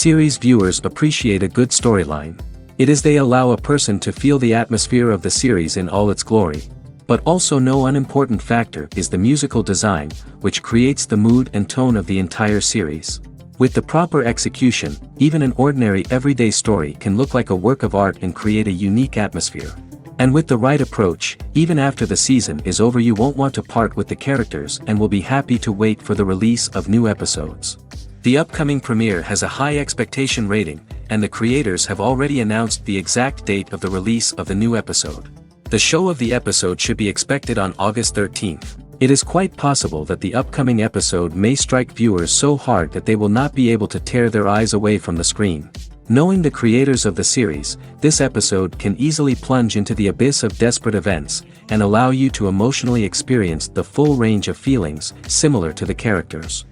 Series viewers appreciate a good storyline. It is they allow a person to feel the atmosphere of the series in all its glory. But also no unimportant factor is the musical design, which creates the mood and tone of the entire series. With the proper execution, even an ordinary everyday story can look like a work of art and create a unique atmosphere. And with the right approach, even after the season is over you won't want to part with the characters and will be happy to wait for the release of new episodes. The upcoming premiere has a high expectation rating, and the creators have already announced the exact date of the release of the new episode. The show of the episode should be expected on August 13th. It is quite possible that the upcoming episode may strike viewers so hard that they will not be able to tear their eyes away from the screen. Knowing the creators of the series, this episode can easily plunge into the abyss of desperate events, and allow you to emotionally experience the full range of feelings similar to the characters.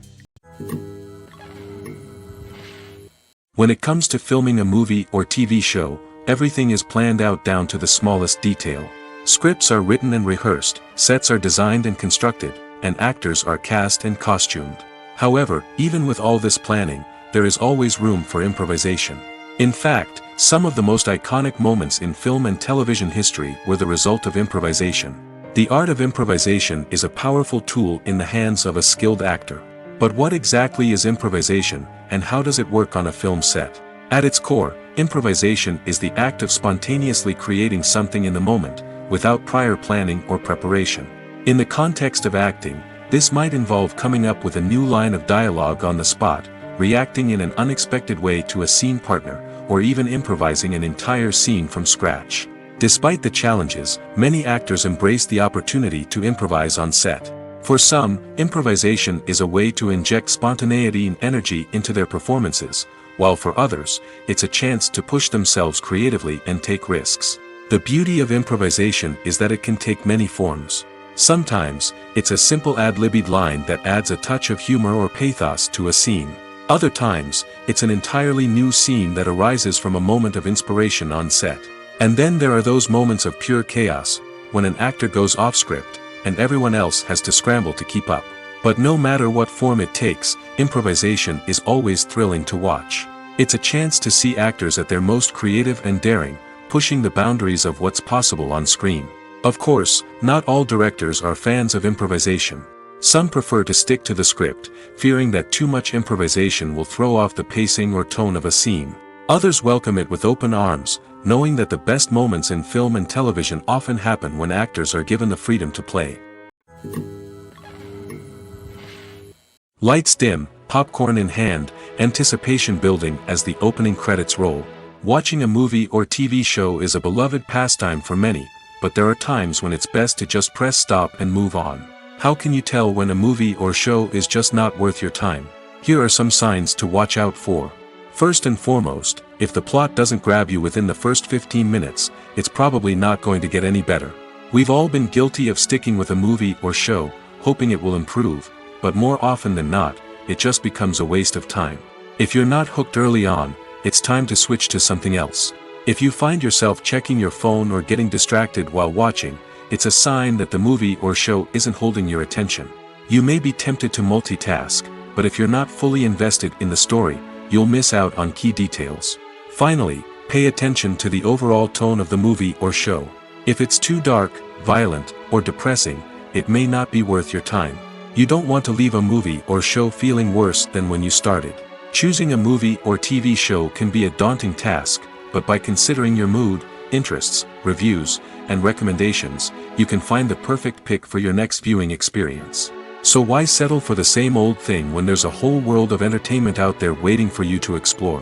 When it comes to filming a movie or TV show, everything is planned out down to the smallest detail. Scripts are written and rehearsed, sets are designed and constructed, and actors are cast and costumed. However, even with all this planning, there is always room for improvisation. In fact, some of the most iconic moments in film and television history were the result of improvisation. The art of improvisation is a powerful tool in the hands of a skilled actor. But what exactly is improvisation, and how does it work on a film set? At its core, improvisation is the act of spontaneously creating something in the moment, without prior planning or preparation. In the context of acting, this might involve coming up with a new line of dialogue on the spot, reacting in an unexpected way to a scene partner, or even improvising an entire scene from scratch. Despite the challenges, many actors embrace the opportunity to improvise on set. For some, improvisation is a way to inject spontaneity and energy into their performances, while for others, it's a chance to push themselves creatively and take risks. The beauty of improvisation is that it can take many forms. Sometimes, it's a simple ad-libbed line that adds a touch of humor or pathos to a scene. Other times, it's an entirely new scene that arises from a moment of inspiration on set. And then there are those moments of pure chaos, when an actor goes off script, and everyone else has to scramble to keep up. But no matter what form it takes, improvisation is always thrilling to watch. It's a chance to see actors at their most creative and daring, pushing the boundaries of what's possible on screen. Of course, not all directors are fans of improvisation. Some prefer to stick to the script, fearing that too much improvisation will throw off the pacing or tone of a scene. Others welcome it with open arms, knowing that the best moments in film and television often happen when actors are given the freedom to play. Lights dim, popcorn in hand, anticipation building as the opening credits roll. Watching a movie or TV show is a beloved pastime for many, but there are times when it's best to just press stop and move on. How can you tell when a movie or show is just not worth your time? Here are some signs to watch out for. First and foremost, if the plot doesn't grab you within the first 15 minutes, it's probably not going to get any better. We've all been guilty of sticking with a movie or show, hoping it will improve, but more often than not, it just becomes a waste of time. If you're not hooked early on, it's time to switch to something else. If you find yourself checking your phone or getting distracted while watching, it's a sign that the movie or show isn't holding your attention. You may be tempted to multitask, but if you're not fully invested in the story, you'll miss out on key details. Finally, pay attention to the overall tone of the movie or show. If it's too dark, violent, or depressing, it may not be worth your time. You don't want to leave a movie or show feeling worse than when you started. Choosing a movie or TV show can be a daunting task, but by considering your mood, interests, reviews, and recommendations, you can find the perfect pick for your next viewing experience. So why settle for the same old thing when there's a whole world of entertainment out there waiting for you to explore?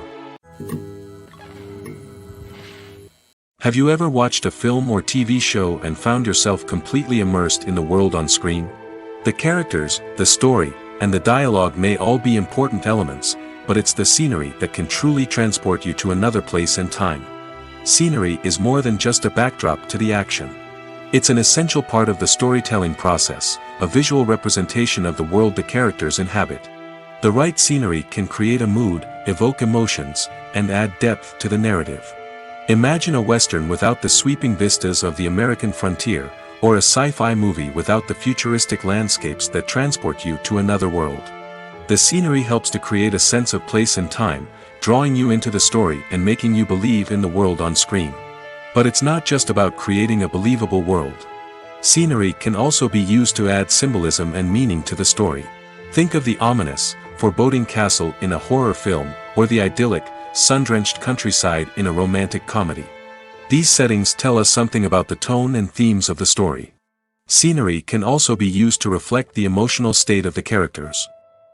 Have you ever watched a film or TV show and found yourself completely immersed in the world on screen? The characters, the story, and the dialogue may all be important elements, but it's the scenery that can truly transport you to another place and time. Scenery is more than just a backdrop to the action. It's an essential part of the storytelling process, a visual representation of the world the characters inhabit. The right scenery can create a mood, evoke emotions, and add depth to the narrative. Imagine a western without the sweeping vistas of the American frontier, or a sci-fi movie without the futuristic landscapes that transport you to another world. The scenery helps to create a sense of place and time, drawing you into the story and making you believe in the world on screen. But it's not just about creating a believable world. Scenery can also be used to add symbolism and meaning to the story. Think of the ominous, foreboding castle in a horror film, or the idyllic, sun-drenched countryside in a romantic comedy. These settings tell us something about the tone and themes of the story. Scenery can also be used to reflect the emotional state of the characters.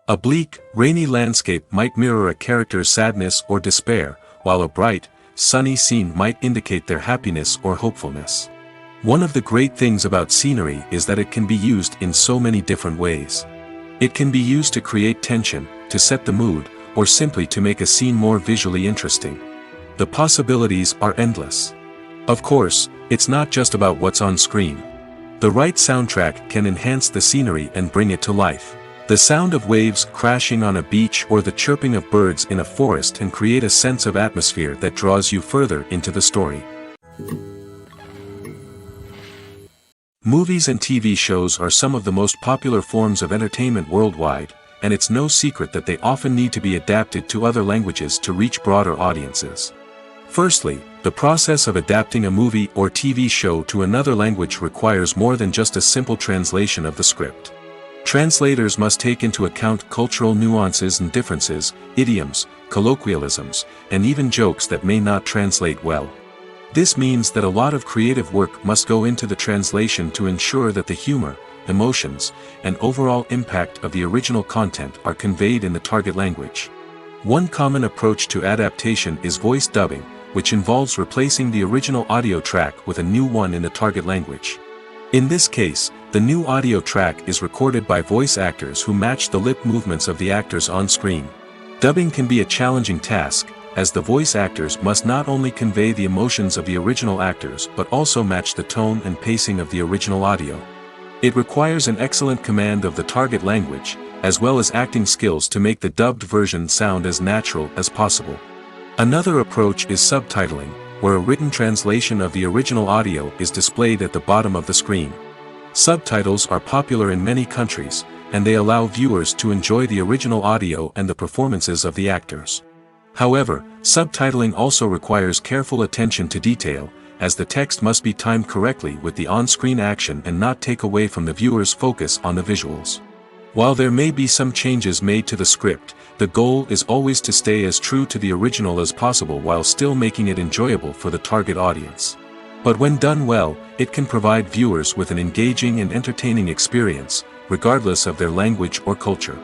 A bleak, rainy landscape might mirror a character's sadness or despair, while a bright, sunny scene might indicate their happiness or hopefulness. One of the great things about scenery is that it can be used in so many different ways. It can be used to create tension, to set the mood, or simply to make a scene more visually interesting. The possibilities are endless. Of course, it's not just about what's on screen. The right soundtrack can enhance the scenery and bring it to life. The sound of waves crashing on a beach or the chirping of birds in a forest can create a sense of atmosphere that draws you further into the story. Movies and TV shows are some of the most popular forms of entertainment worldwide, and it's no secret that they often need to be adapted to other languages to reach broader audiences. Firstly, the process of adapting a movie or TV show to another language requires more than just a simple translation of the script. Translators must take into account cultural nuances and differences, idioms, colloquialisms, and even jokes that may not translate well. This means that a lot of creative work must go into the translation to ensure that the humor, emotions, and overall impact of the original content are conveyed in the target language. One common approach to adaptation is voice dubbing, which involves replacing the original audio track with a new one in the target language. In this case, the new audio track is recorded by voice actors who match the lip movements of the actors on screen. Dubbing can be a challenging task, as the voice actors must not only convey the emotions of the original actors but also match the tone and pacing of the original audio. It requires an excellent command of the target language, as well as acting skills to make the dubbed version sound as natural as possible. Another approach is subtitling, where a written translation of the original audio is displayed at the bottom of the screen. Subtitles are popular in many countries, and they allow viewers to enjoy the original audio and the performances of the actors. However, subtitling also requires careful attention to detail, as the text must be timed correctly with the on-screen action and not take away from the viewer's focus on the visuals. While there may be some changes made to the script, the goal is always to stay as true to the original as possible while still making it enjoyable for the target audience. But when done well, it can provide viewers with an engaging and entertaining experience, regardless of their language or culture.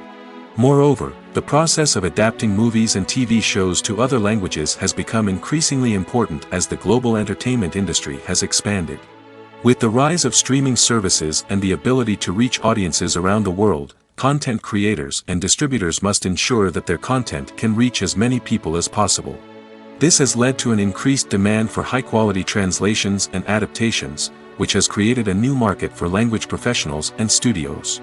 Moreover, the process of adapting movies and TV shows to other languages has become increasingly important as the global entertainment industry has expanded. With the rise of streaming services and the ability to reach audiences around the world, content creators and distributors must ensure that their content can reach as many people as possible. This has led to an increased demand for high-quality translations and adaptations, which has created a new market for language professionals and studios.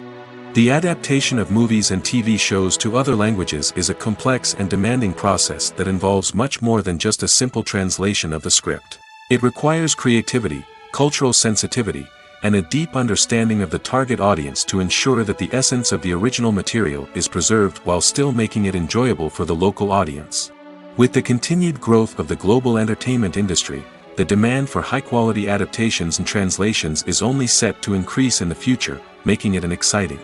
The adaptation of movies and TV shows to other languages is a complex and demanding process that involves much more than just a simple translation of the script. It requires creativity, cultural sensitivity, and a deep understanding of the target audience to ensure that the essence of the original material is preserved while still making it enjoyable for the local audience. With the continued growth of the global entertainment industry, the demand for high-quality adaptations and translations is only set to increase in the future, making it exciting.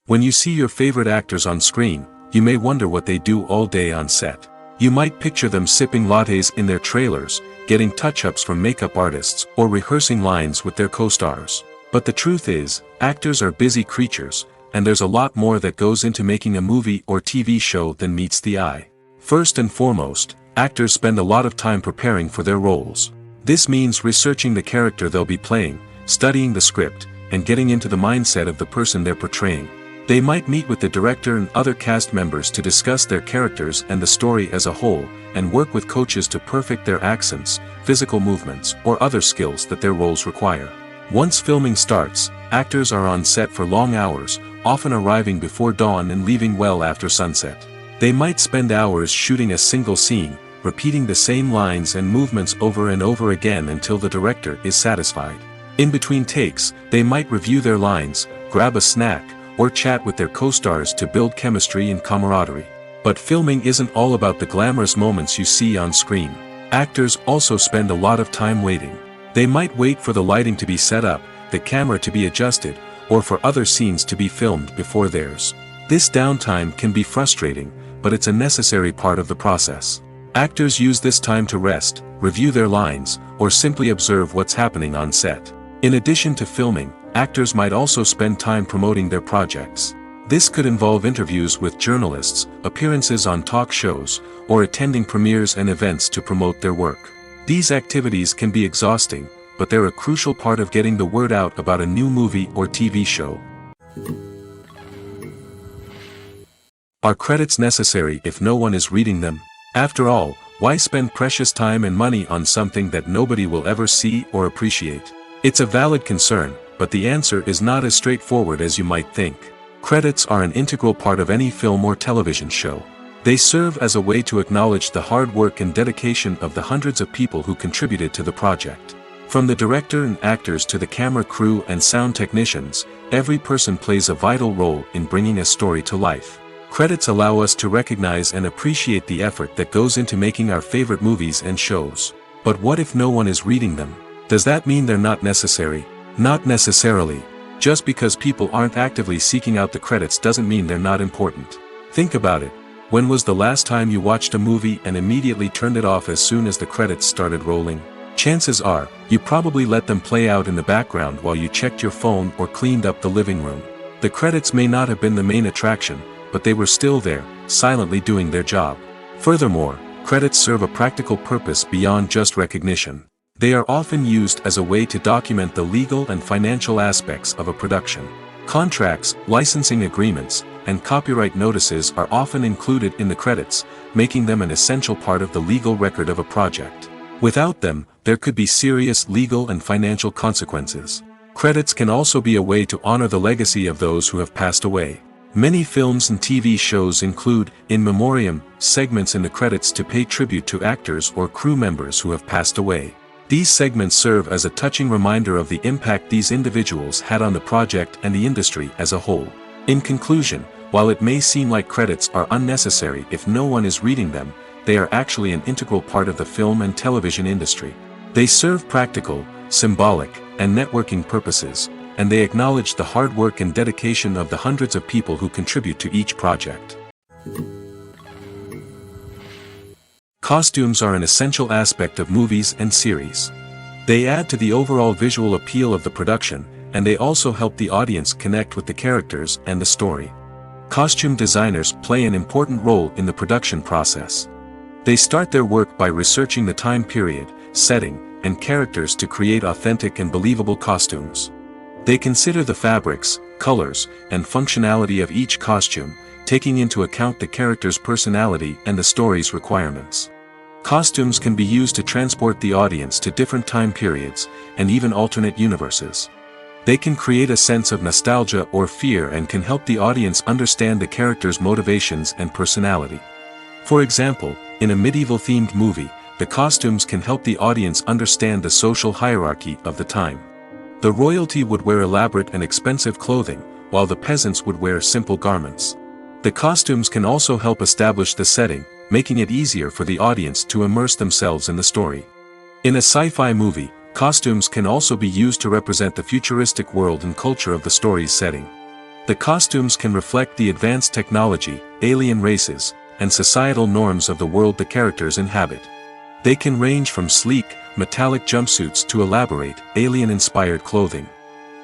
When you see your favorite actors on screen, you may wonder what they do all day on set. You might picture them sipping lattes in their trailers, getting touch-ups from makeup artists, or rehearsing lines with their co-stars. But the truth is, actors are busy creatures, and there's a lot more that goes into making a movie or TV show than meets the eye. First and foremost, actors spend a lot of time preparing for their roles. This means researching the character they'll be playing, studying the script, and getting into the mindset of the person they're portraying. They might meet with the director and other cast members to discuss their characters and the story as a whole, and work with coaches to perfect their accents, physical movements, or other skills that their roles require. Once filming starts, actors are on set for long hours, often arriving before dawn and leaving well after sunset. They might spend hours shooting a single scene, repeating the same lines and movements over and over again until the director is satisfied. In between takes, they might review their lines, grab a snack, or chat with their co-stars to build chemistry and camaraderie. But filming isn't all about the glamorous moments you see on screen. Actors also spend a lot of time waiting. They might wait for the lighting to be set up, the camera to be adjusted, or for other scenes to be filmed before theirs. This downtime can be frustrating, but it's a necessary part of the process. Actors use this time to rest, review their lines, or simply observe what's happening on set. In addition to filming, actors might also spend time promoting their projects. This could involve interviews with journalists, appearances on talk shows, or attending premieres and events to promote their work. These activities can be exhausting, but they're a crucial part of getting the word out about a new movie or TV show. Are credits necessary if no one is reading them? After all, why spend precious time and money on something that nobody will ever see or appreciate? It's a valid concern, but the answer is not as straightforward as you might think. Credits are an integral part of any film or television show. They serve as a way to acknowledge the hard work and dedication of the hundreds of people who contributed to the project. From the director and actors to the camera crew and sound technicians, every person plays a vital role in bringing a story to life. Credits allow us to recognize and appreciate the effort that goes into making our favorite movies and shows. But what if no one is reading them? Does that mean they're not necessary? Not necessarily. Just because people aren't actively seeking out the credits doesn't mean they're not important. Think about it. When was the last time you watched a movie and immediately turned it off as soon as the credits started rolling? Chances are, you probably let them play out in the background while you checked your phone or cleaned up the living room. The credits may not have been the main attraction, but they were still there, silently doing their job. Furthermore, credits serve a practical purpose beyond just recognition. They are often used as a way to document the legal and financial aspects of a production. Contracts, licensing agreements, and copyright notices are often included in the credits, making them an essential part of the legal record of a project. Without them, there could be serious legal and financial consequences. Credits can also be a way to honor the legacy of those who have passed away. Many films and TV shows include, in memoriam, segments in the credits to pay tribute to actors or crew members who have passed away. These segments serve as a touching reminder of the impact these individuals had on the project and the industry as a whole. In conclusion, while it may seem like credits are unnecessary if no one is reading them, they are actually an integral part of the film and television industry. They serve practical, symbolic, and networking purposes, and they acknowledge the hard work and dedication of the hundreds of people who contribute to each project. Costumes are an essential aspect of movies and series. They add to the overall visual appeal of the production, and they also help the audience connect with the characters and the story. Costume designers play an important role in the production process. They start their work by researching the time period, setting, and characters to create authentic and believable costumes. They consider the fabrics, colors, and functionality of each costume, taking into account the character's personality and the story's requirements. Costumes can be used to transport the audience to different time periods, and even alternate universes. They can create a sense of nostalgia or fear and can help the audience understand the character's motivations and personality. For example, in a medieval-themed movie, the costumes can help the audience understand the social hierarchy of the time. The royalty would wear elaborate and expensive clothing, while the peasants would wear simple garments. The costumes can also help establish the setting, making it easier for the audience to immerse themselves in the story. In a sci-fi movie, costumes can also be used to represent the futuristic world and culture of the story's setting. The costumes can reflect the advanced technology, alien races, and societal norms of the world the characters inhabit. They can range from sleek, metallic jumpsuits to elaborate, alien-inspired clothing.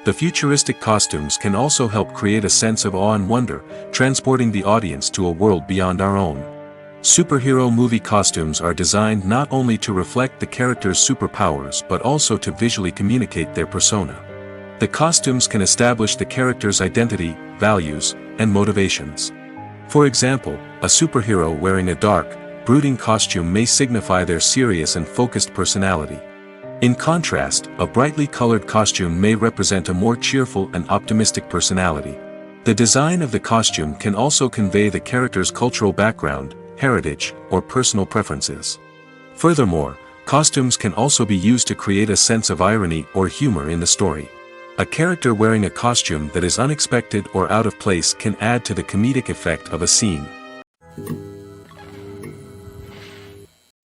The futuristic costumes can also help create a sense of awe and wonder, transporting the audience to a world beyond our own. Superhero movie costumes are designed not only to reflect the character's superpowers but also to visually communicate their persona. The costumes can establish the character's identity, values, and motivations. For example, a superhero wearing a dark, brooding costume may signify their serious and focused personality. In contrast, a brightly colored costume may represent a more cheerful and optimistic personality. The design of the costume can also convey the character's cultural background, heritage, or personal preferences. Furthermore, costumes can also be used to create a sense of irony or humor in the story. A character wearing a costume that is unexpected or out of place can add to the comedic effect of a scene.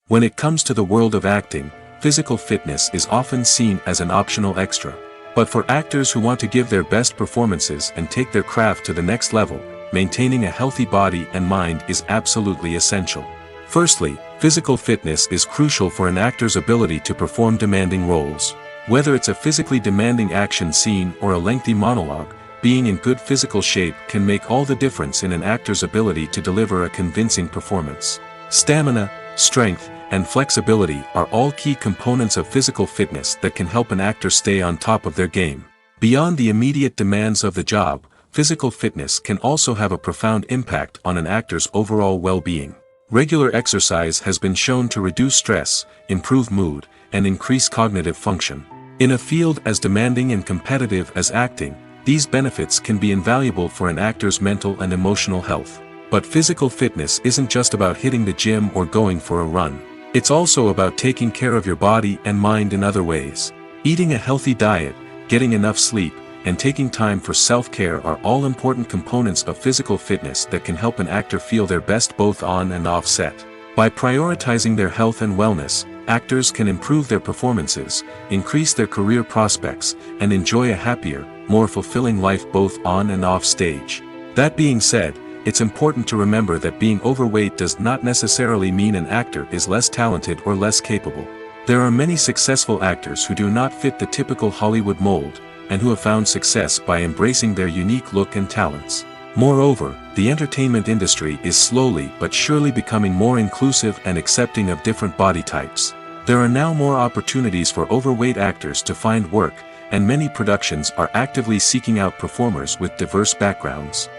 When it comes to the world of acting, physical fitness is often seen as an optional extra. But for actors who want to give their best performances and take their craft to the next level, maintaining a healthy body and mind is absolutely essential. Firstly, physical fitness is crucial for an actor's ability to perform demanding roles. Whether it's a physically demanding action scene or a lengthy monologue, being in good physical shape can make all the difference in an actor's ability to deliver a convincing performance. Stamina, strength, and flexibility are all key components of physical fitness that can help an actor stay on top of their game. Beyond the immediate demands of the job, physical fitness can also have a profound impact on an actor's overall well-being. Regular exercise has been shown to reduce stress, improve mood, and increase cognitive function. In a field as demanding and competitive as acting, these benefits can be invaluable for an actor's mental and emotional health. But physical fitness isn't just about hitting the gym or going for a run. It's also about taking care of your body and mind in other ways. Eating a healthy diet, getting enough sleep, and taking time for self-care are all important components of physical fitness that can help an actor feel their best both on and off set. By prioritizing their health and wellness, actors can improve their performances, increase their career prospects, and enjoy a happier, more fulfilling life both on and off stage. That being said, it's important to remember that being overweight does not necessarily mean an actor is less talented or less capable. There are many successful actors who do not fit the typical Hollywood mold, and who have found success by embracing their unique look and talents. Moreover, the entertainment industry is slowly but surely becoming more inclusive and accepting of different body types. There are now more opportunities for overweight actors to find work, and many productions are actively seeking out performers with diverse backgrounds.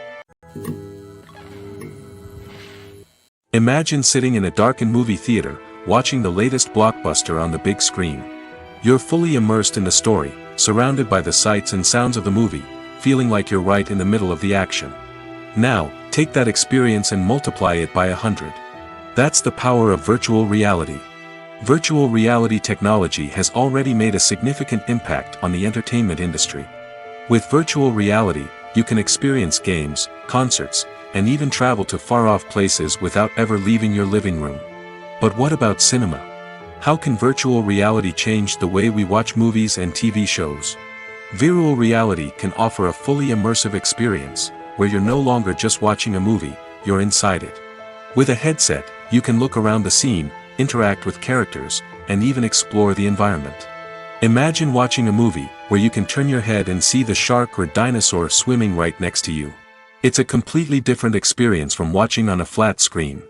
Imagine sitting in a darkened movie theater, watching the latest blockbuster on the big screen. You're fully immersed in the story, surrounded by the sights and sounds of the movie, feeling like you're right in the middle of the action. Now, take that experience and multiply it by 100. That's the power of virtual reality. Virtual reality technology has already made a significant impact on the entertainment industry. With virtual reality, you can experience games, concerts, and even travel to far-off places without ever leaving your living room. But what about cinema? How can virtual reality change the way we watch movies and TV shows? Virtual reality can offer a fully immersive experience, where you're no longer just watching a movie, you're inside it. With a headset, you can look around the scene, interact with characters, and even explore the environment. Imagine watching a movie, where you can turn your head and see the shark or dinosaur swimming right next to you. It's a completely different experience from watching on a flat screen.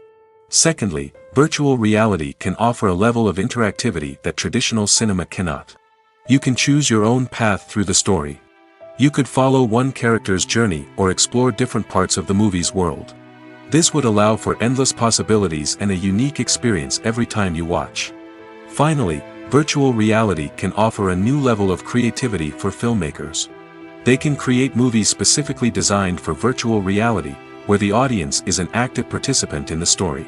Secondly, virtual reality can offer a level of interactivity that traditional cinema cannot. You can choose your own path through the story. You could follow one character's journey or explore different parts of the movie's world. This would allow for endless possibilities and a unique experience every time you watch. Finally, virtual reality can offer a new level of creativity for filmmakers. They can create movies specifically designed for virtual reality, where the audience is an active participant in the story.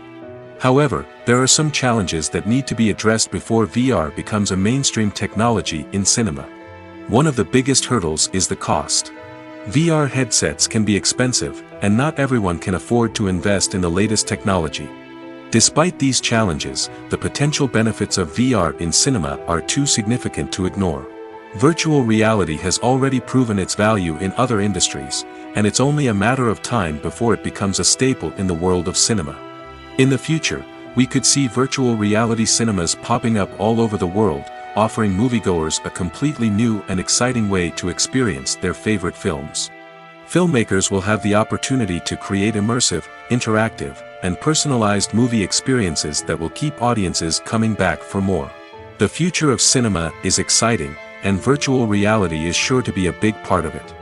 However, there are some challenges that need to be addressed before VR becomes a mainstream technology in cinema. One of the biggest hurdles is the cost. VR headsets can be expensive, and not everyone can afford to invest in the latest technology. Despite these challenges, the potential benefits of VR in cinema are too significant to ignore. Virtual reality has already proven its value in other industries, and it's only a matter of time before it becomes a staple in the world of cinema. In the future, we could see virtual reality cinemas popping up all over the world, offering moviegoers a completely new and exciting way to experience their favorite films. Filmmakers will have the opportunity to create immersive, interactive, and personalized movie experiences that will keep audiences coming back for more. The future of cinema is exciting, and virtual reality is sure to be a big part of it.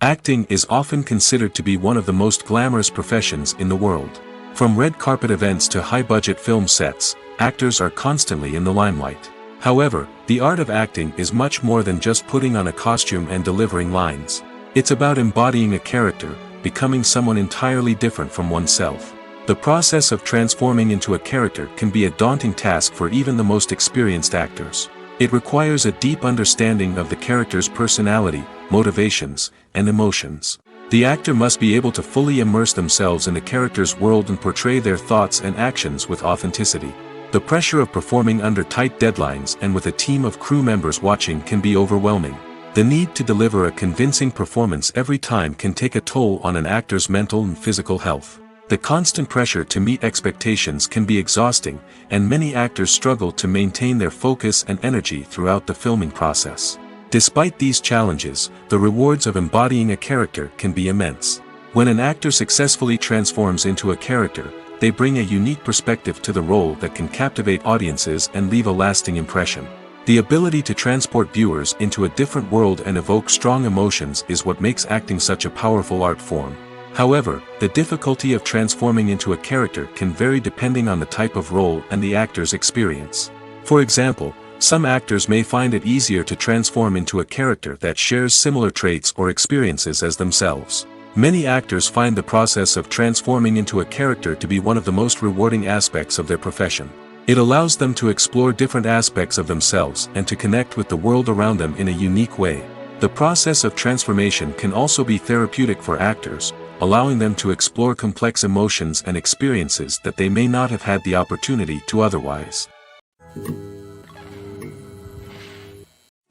Acting is often considered to be one of the most glamorous professions in the world. From red carpet events to high-budget film sets, actors are constantly in the limelight. However, the art of acting is much more than just putting on a costume and delivering lines. It's about embodying a character, becoming someone entirely different from oneself. The process of transforming into a character can be a daunting task for even the most experienced actors. It requires a deep understanding of the character's personality, motivations, and emotions. The actor must be able to fully immerse themselves in the character's world and portray their thoughts and actions with authenticity. The pressure of performing under tight deadlines and with a team of crew members watching can be overwhelming. The need to deliver a convincing performance every time can take a toll on an actor's mental and physical health. The constant pressure to meet expectations can be exhausting, and many actors struggle to maintain their focus and energy throughout the filming process. Despite these challenges, the rewards of embodying a character can be immense. When an actor successfully transforms into a character, they bring a unique perspective to the role that can captivate audiences and leave a lasting impression. The ability to transport viewers into a different world and evoke strong emotions is what makes acting such a powerful art form. However, the difficulty of transforming into a character can vary depending on the type of role and the actor's experience. For example, some actors may find it easier to transform into a character that shares similar traits or experiences as themselves. Many actors find the process of transforming into a character to be one of the most rewarding aspects of their profession. It allows them to explore different aspects of themselves and to connect with the world around them in a unique way. The process of transformation can also be therapeutic for actors, allowing them to explore complex emotions and experiences that they may not have had the opportunity to otherwise.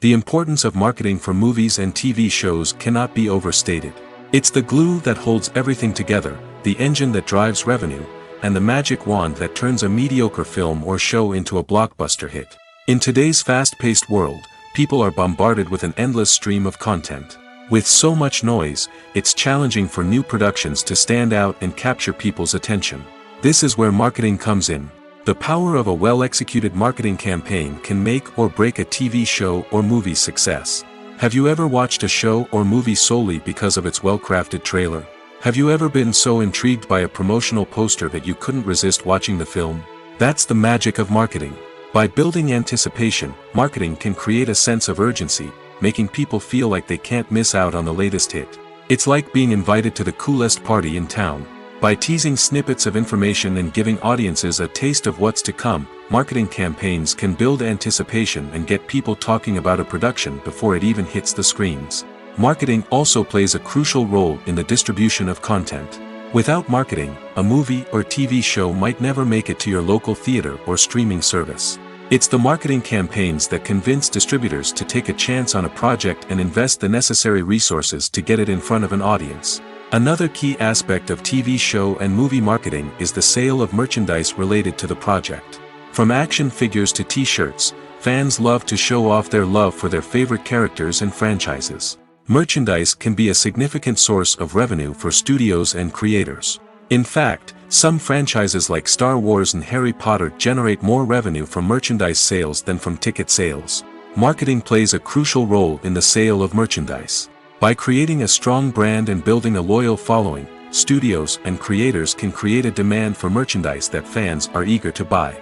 The importance of marketing for movies and TV shows cannot be overstated. It's the glue that holds everything together, the engine that drives revenue, and the magic wand that turns a mediocre film or show into a blockbuster hit. In today's fast-paced world, people are bombarded with an endless stream of content. With so much noise, it's challenging for new productions to stand out and capture people's attention. This is where marketing comes in. The power of a well-executed marketing campaign can make or break a TV show or movie's success. Have you ever watched a show or movie solely because of its well-crafted trailer? Have you ever been so intrigued by a promotional poster that you couldn't resist watching the film? That's the magic of marketing. By building anticipation, marketing can create a sense of urgency, making people feel like they can't miss out on the latest hit. It's like being invited to the coolest party in town. By teasing snippets of information and giving audiences a taste of what's to come, marketing campaigns can build anticipation and get people talking about a production before it even hits the screens. Marketing also plays a crucial role in the distribution of content. Without marketing, a movie or TV show might never make it to your local theater or streaming service. It's the marketing campaigns that convince distributors to take a chance on a project and invest the necessary resources to get it in front of an audience. Another key aspect of TV show and movie marketing is the sale of merchandise related to the project. From action figures to t-shirts, fans love to show off their love for their favorite characters and franchises. Merchandise can be a significant source of revenue for studios and creators. In fact, some franchises like Star Wars and Harry Potter generate more revenue from merchandise sales than from ticket sales. Marketing plays a crucial role in the sale of merchandise. By creating a strong brand and building a loyal following, studios and creators can create a demand for merchandise that fans are eager to buy.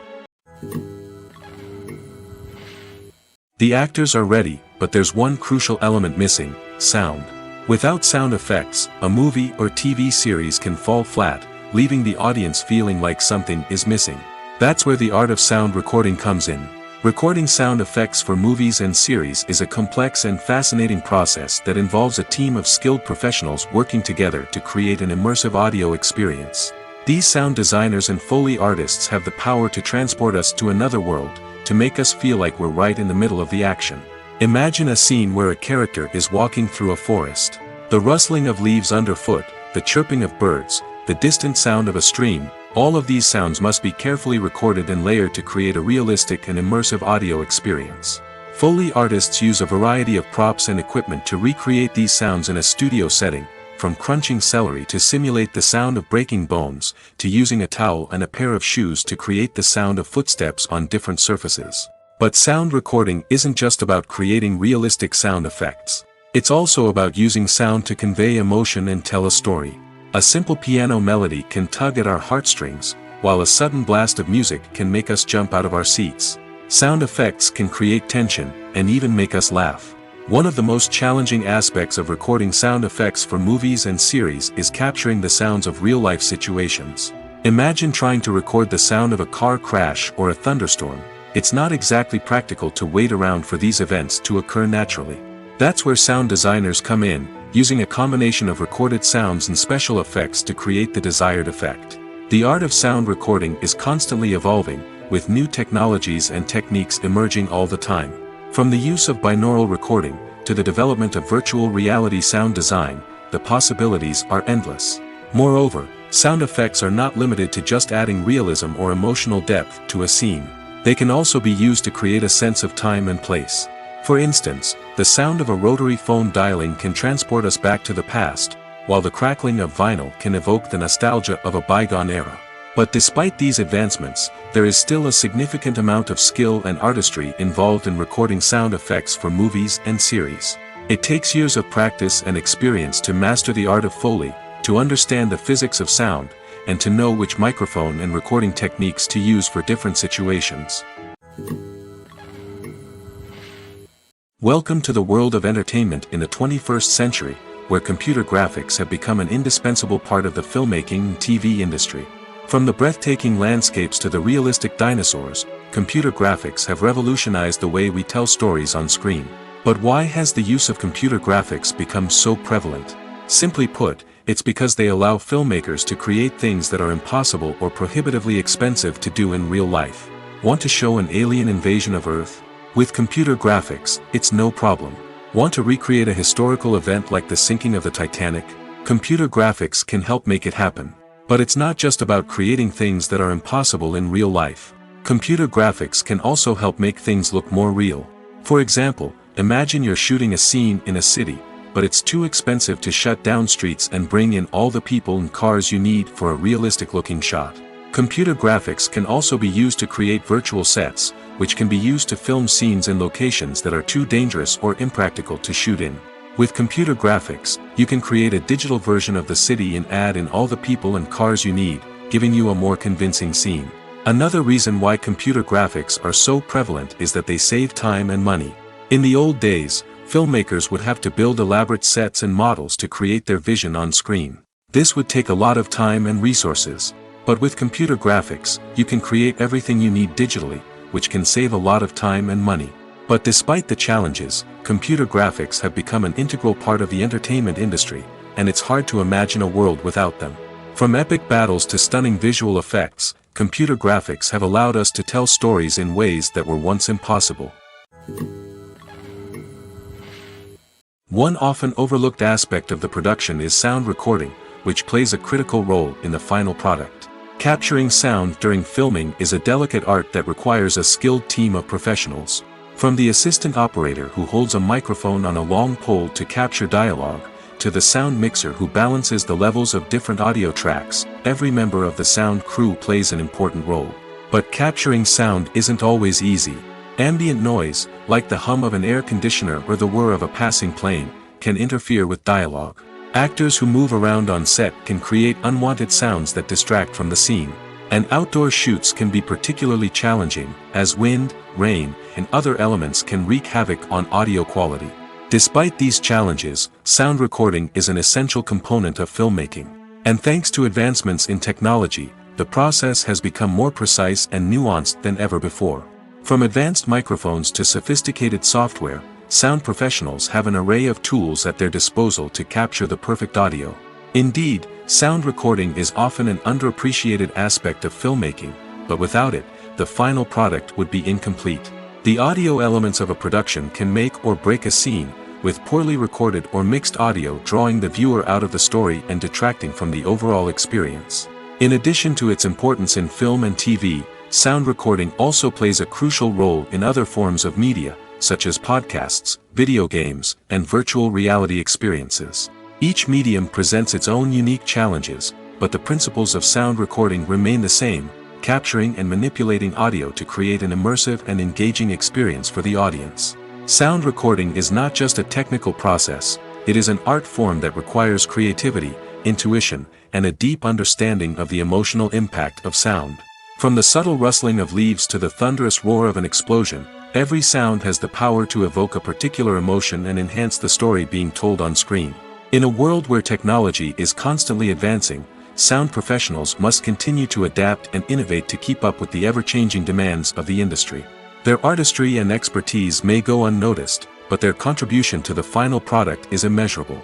The actors are ready, but there's one crucial element missing: sound. Without sound effects, a movie or TV series can fall flat, leaving the audience feeling like something is missing. That's where the art of sound recording comes in. Recording sound effects for movies and series is a complex and fascinating process that involves a team of skilled professionals working together to create an immersive audio experience. These sound designers and Foley artists have the power to transport us to another world, to make us feel like we're right in the middle of the action. Imagine a scene where a character is walking through a forest. The rustling of leaves underfoot, the chirping of birds, the distant sound of a stream, all of these sounds must be carefully recorded and layered to create a realistic and immersive audio experience. Foley artists use a variety of props and equipment to recreate these sounds in a studio setting, from crunching celery to simulate the sound of breaking bones, to using a towel and a pair of shoes to create the sound of footsteps on different surfaces. But sound recording isn't just about creating realistic sound effects. It's also about using sound to convey emotion and tell a story. A simple piano melody can tug at our heartstrings, while a sudden blast of music can make us jump out of our seats. Sound effects can create tension, and even make us laugh. One of the most challenging aspects of recording sound effects for movies and series is capturing the sounds of real-life situations. Imagine trying to record the sound of a car crash or a thunderstorm. it's not exactly practical to wait around for these events to occur naturally. That's where sound designers come in, using a combination of recorded sounds and special effects to create the desired effect. The art of sound recording is constantly evolving, with new technologies and techniques emerging all the time. From the use of binaural recording, to the development of virtual reality sound design, the possibilities are endless. Moreover, sound effects are not limited to just adding realism or emotional depth to a scene. They can also be used to create a sense of time and place. For instance, the sound of a rotary phone dialing can transport us back to the past, while the crackling of vinyl can evoke the nostalgia of a bygone era. But despite these advancements, there is still a significant amount of skill and artistry involved in recording sound effects for movies and series. It takes years of practice and experience to master the art of Foley, to understand the physics of sound, and to know which microphone and recording techniques to use for different situations. Welcome to the world of entertainment in the 21st century, where computer graphics have become an indispensable part of the filmmaking and TV industry. From the breathtaking landscapes to the realistic dinosaurs, computer graphics have revolutionized the way we tell stories on screen. But why has the use of computer graphics become so prevalent? Simply put, it's because they allow filmmakers to create things that are impossible or prohibitively expensive to do in real life. Want to show an alien invasion of Earth? With computer graphics, it's no problem. Want to recreate a historical event like the sinking of the Titanic? Computer graphics can help make it happen. But it's not just about creating things that are impossible in real life. Computer graphics can also help make things look more real. For example, imagine you're shooting a scene in a city, but it's too expensive to shut down streets and bring in all the people and cars you need for a realistic-looking shot. Computer graphics can also be used to create virtual sets, which can be used to film scenes in locations that are too dangerous or impractical to shoot in. With computer graphics, you can create a digital version of the city and add in all the people and cars you need, giving you a more convincing scene. Another reason why computer graphics are so prevalent is that they save time and money. In the old days, filmmakers would have to build elaborate sets and models to create their vision on screen. This would take a lot of time and resources. But with computer graphics, you can create everything you need digitally, which can save a lot of time and money. But despite the challenges, computer graphics have become an integral part of the entertainment industry, and it's hard to imagine a world without them. From epic battles to stunning visual effects, computer graphics have allowed us to tell stories in ways that were once impossible. One often overlooked aspect of the production is sound recording, which plays a critical role in the final product. Capturing sound during filming is a delicate art that requires a skilled team of professionals. From the assistant operator who holds a microphone on a long pole to capture dialogue, to the sound mixer who balances the levels of different audio tracks, every member of the sound crew plays an important role. But capturing sound isn't always easy. Ambient noise, like the hum of an air conditioner or the whir of a passing plane, can interfere with dialogue. Actors who move around on set can create unwanted sounds that distract from the scene. And outdoor shoots can be particularly challenging, as wind, rain, and other elements can wreak havoc on audio quality. Despite these challenges, sound recording is an essential component of filmmaking. And thanks to advancements in technology, the process has become more precise and nuanced than ever before. From advanced microphones to sophisticated software, sound professionals have an array of tools at their disposal to capture the perfect audio. Indeed, sound recording is often an underappreciated aspect of filmmaking, but without it, the final product would be incomplete. The audio elements of a production can make or break a scene, with poorly recorded or mixed audio drawing the viewer out of the story and detracting from the overall experience. In addition to its importance in film and TV, sound recording also plays a crucial role in other forms of media, such as podcasts, video games, and virtual reality experiences. Each medium presents its own unique challenges, but the principles of sound recording remain the same, capturing and manipulating audio to create an immersive and engaging experience for the audience. Sound recording is not just a technical process, it is an art form that requires creativity, intuition, and a deep understanding of the emotional impact of sound. From the subtle rustling of leaves to the thunderous roar of an explosion, every sound has the power to evoke a particular emotion and enhance the story being told on screen. In a world where technology is constantly advancing, sound professionals must continue to adapt and innovate to keep up with the ever-changing demands of the industry. Their artistry and expertise may go unnoticed, but their contribution to the final product is immeasurable.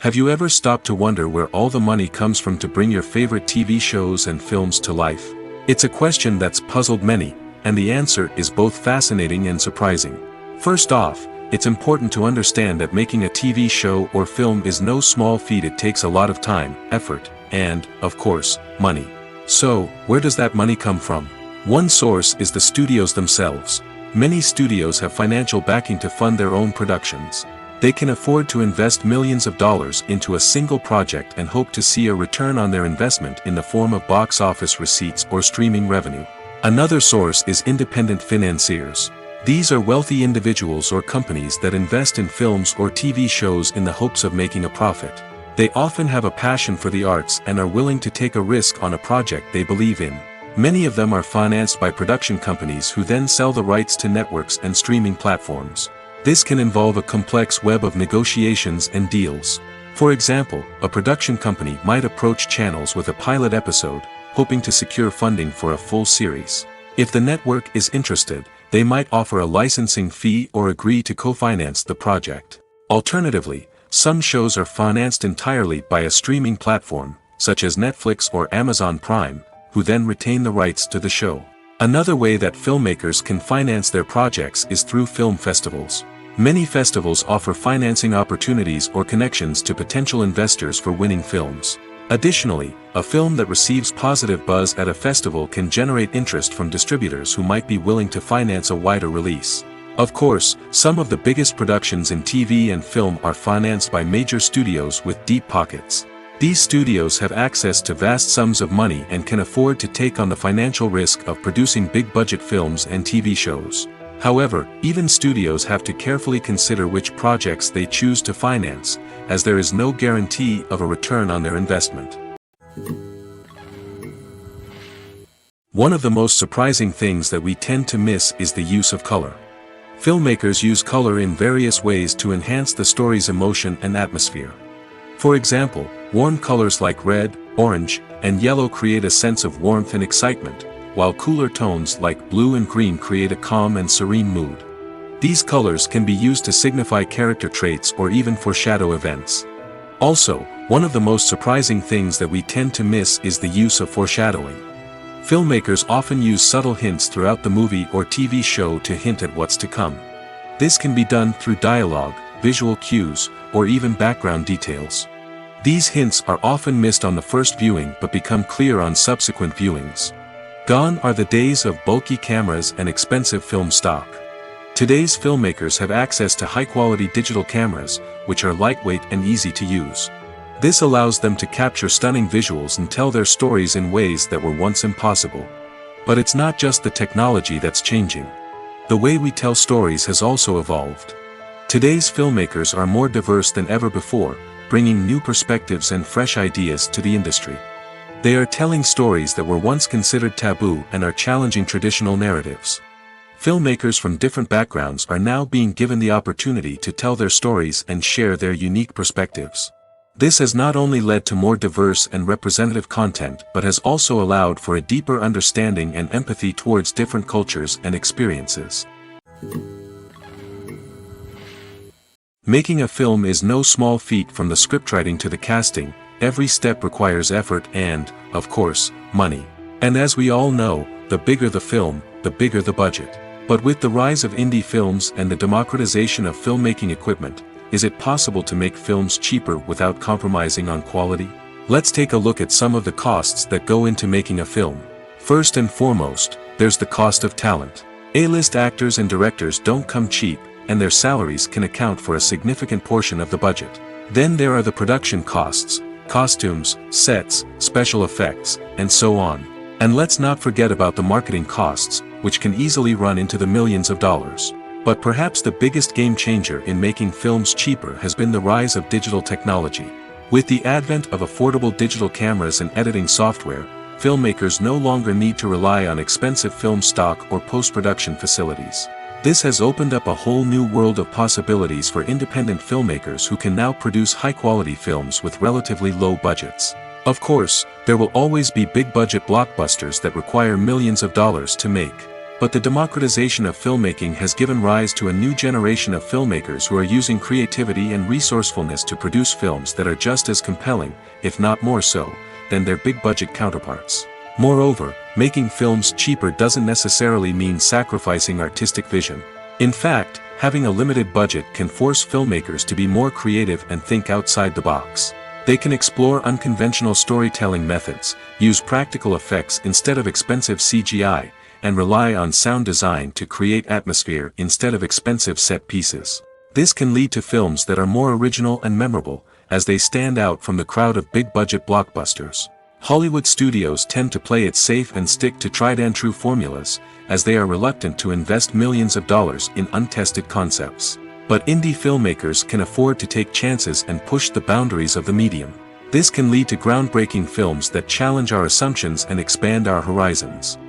Have you ever stopped to wonder where all the money comes from to bring your favorite TV shows and films to life? It's a question that's puzzled many, and the answer is both fascinating and surprising. First off, it's important to understand that making a TV show or film is no small feat. It takes a lot of time, effort, and, of course, money. So, where does that money come from? One source is the studios themselves. Many studios have financial backing to fund their own productions. They can afford to invest millions of dollars into a single project and hope to see a return on their investment in the form of box office receipts or streaming revenue. Another source is independent financiers. These are wealthy individuals or companies that invest in films or TV shows in the hopes of making a profit. They often have a passion for the arts and are willing to take a risk on a project they believe in. Many of them are financed by production companies who then sell the rights to networks and streaming platforms. This can involve a complex web of negotiations and deals. For example, a production company might approach channels with a pilot episode, hoping to secure funding for a full series. If the network is interested, they might offer a licensing fee or agree to co-finance the project. Alternatively, some shows are financed entirely by a streaming platform, such as Netflix or Amazon Prime, who then retain the rights to the show. Another way that filmmakers can finance their projects is through film festivals. Many festivals offer financing opportunities or connections to potential investors for winning films. Additionally, a film that receives positive buzz at a festival can generate interest from distributors who might be willing to finance a wider release. Of course, some of the biggest productions in TV and film are financed by major studios with deep pockets. These studios have access to vast sums of money and can afford to take on the financial risk of producing big-budget films and TV shows. However, even studios have to carefully consider which projects they choose to finance, as there is no guarantee of a return on their investment. One of the most surprising things that we tend to miss is the use of color. Filmmakers use color in various ways to enhance the story's emotion and atmosphere. For example, warm colors like red, orange, and yellow create a sense of warmth and excitement, while cooler tones like blue and green create a calm and serene mood. These colors can be used to signify character traits or even foreshadow events. Also, one of the most surprising things that we tend to miss is the use of foreshadowing. Filmmakers often use subtle hints throughout the movie or TV show to hint at what's to come. This can be done through dialogue, visual cues, or even background details. These hints are often missed on the first viewing but become clear on subsequent viewings. Gone are the days of bulky cameras and expensive film stock. Today's filmmakers have access to high-quality digital cameras, which are lightweight and easy to use. This allows them to capture stunning visuals and tell their stories in ways that were once impossible. But it's not just the technology that's changing. The way we tell stories has also evolved. Today's filmmakers are more diverse than ever before, bringing new perspectives and fresh ideas to the industry. They are telling stories that were once considered taboo and are challenging traditional narratives. Filmmakers from different backgrounds are now being given the opportunity to tell their stories and share their unique perspectives. This has not only led to more diverse and representative content but has also allowed for a deeper understanding and empathy towards different cultures and experiences. Making a film is no small feat. From the scriptwriting to the casting, every step requires effort and, of course, money. And as we all know, the bigger the film, the bigger the budget. But with the rise of indie films and the democratization of filmmaking equipment, is it possible to make films cheaper without compromising on quality? Let's take a look at some of the costs that go into making a film. First and foremost, there's the cost of talent. A-list actors and directors don't come cheap, and their salaries can account for a significant portion of the budget. Then there are the production costs, costumes, sets, special effects, and so on. And let's not forget about the marketing costs, which can easily run into the millions of dollars. But perhaps the biggest game changer in making films cheaper has been the rise of digital technology. With the advent of affordable digital cameras and editing software, filmmakers no longer need to rely on expensive film stock or post-production facilities. This has opened up a whole new world of possibilities for independent filmmakers who can now produce high-quality films with relatively low budgets. Of course, there will always be big-budget blockbusters that require millions of dollars to make. But the democratization of filmmaking has given rise to a new generation of filmmakers who are using creativity and resourcefulness to produce films that are just as compelling, if not more so, than their big-budget counterparts. Moreover, making films cheaper doesn't necessarily mean sacrificing artistic vision. In fact, having a limited budget can force filmmakers to be more creative and think outside the box. They can explore unconventional storytelling methods, use practical effects instead of expensive CGI, and rely on sound design to create atmosphere instead of expensive set pieces. This can lead to films that are more original and memorable, as they stand out from the crowd of big-budget blockbusters. Hollywood studios tend to play it safe and stick to tried-and-true formulas, as they are reluctant to invest millions of dollars in untested concepts. But indie filmmakers can afford to take chances and push the boundaries of the medium. This can lead to groundbreaking films that challenge our assumptions and expand our horizons.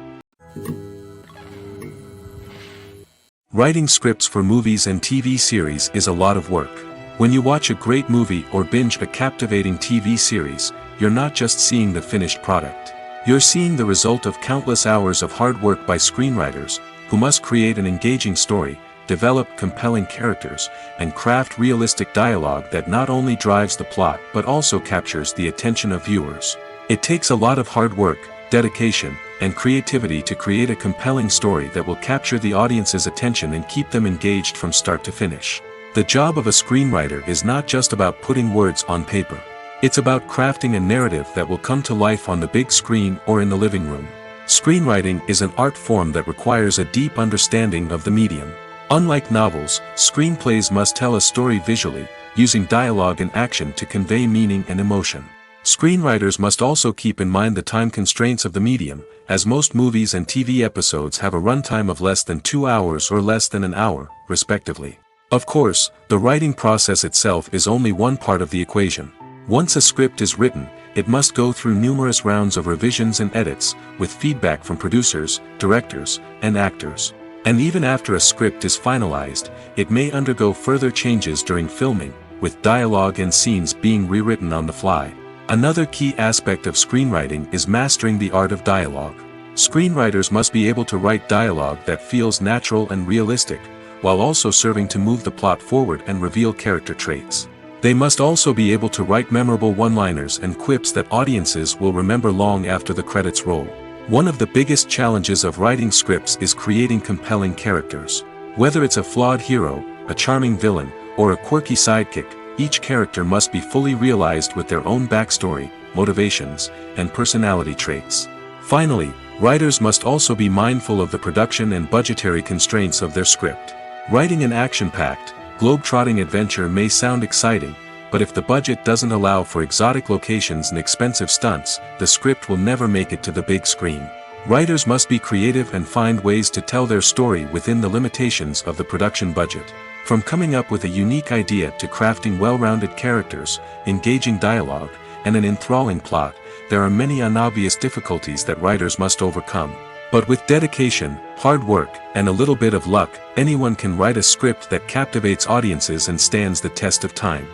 Writing scripts for movies and TV series is a lot of work. When you watch a great movie or binge a captivating TV series, you're not just seeing the finished product. You're seeing the result of countless hours of hard work by screenwriters, who must create an engaging story, develop compelling characters, and craft realistic dialogue that not only drives the plot but also captures the attention of viewers. It takes a lot of hard work, dedication, and creativity to create a compelling story that will capture the audience's attention and keep them engaged from start to finish. The job of a screenwriter is not just about putting words on paper. It's about crafting a narrative that will come to life on the big screen or in the living room. Screenwriting is an art form that requires a deep understanding of the medium. Unlike novels, screenplays must tell a story visually, using dialogue and action to convey meaning and emotion. Screenwriters must also keep in mind the time constraints of the medium, as most movies and TV episodes have a runtime of less than 2 hours or less than an hour, respectively. Of course, the writing process itself is only one part of the equation. Once a script is written, it must go through numerous rounds of revisions and edits, with feedback from producers, directors, and actors. And even after a script is finalized, it may undergo further changes during filming, with dialogue and scenes being rewritten on the fly. Another key aspect of screenwriting is mastering the art of dialogue. Screenwriters must be able to write dialogue that feels natural and realistic, while also serving to move the plot forward and reveal character traits. They must also be able to write memorable one-liners and quips that audiences will remember long after the credits roll. One of the biggest challenges of writing scripts is creating compelling characters. Whether it's a flawed hero, a charming villain, or a quirky sidekick, each character must be fully realized with their own backstory, motivations, and personality traits. Finally, writers must also be mindful of the production and budgetary constraints of their script. Writing an action-packed, globe-trotting adventure may sound exciting, but if the budget doesn't allow for exotic locations and expensive stunts, the script will never make it to the big screen. Writers must be creative and find ways to tell their story within the limitations of the production budget. From coming up with a unique idea to crafting well-rounded characters, engaging dialogue, and an enthralling plot, there are many unobvious difficulties that writers must overcome. But with dedication, hard work, and a little bit of luck, anyone can write a script that captivates audiences and stands the test of time.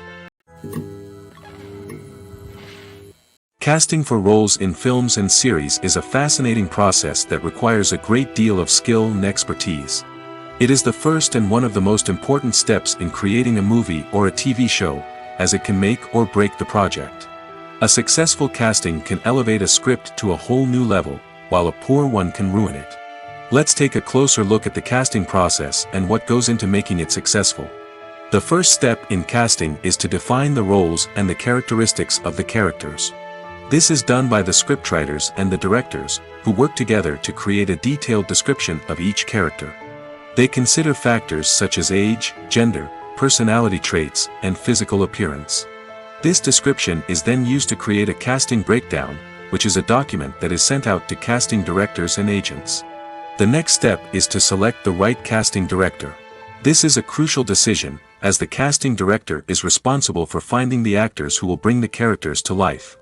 Casting for roles in films and series is a fascinating process that requires a great deal of skill and expertise. It is the first and one of the most important steps in creating a movie or a TV show, as it can make or break the project. A successful casting can elevate a script to a whole new level, while a poor one can ruin it. Let's take a closer look at the casting process and what goes into making it successful. The first step in casting is to define the roles and the characteristics of the characters. This is done by the scriptwriters and the directors, who work together to create a detailed description of each character. They consider factors such as age, gender, personality traits, and physical appearance. This description is then used to create a casting breakdown, which is a document that is sent out to casting directors and agents. The next step is to select the right casting director. This is a crucial decision, as the casting director is responsible for finding the actors who will bring the characters to life.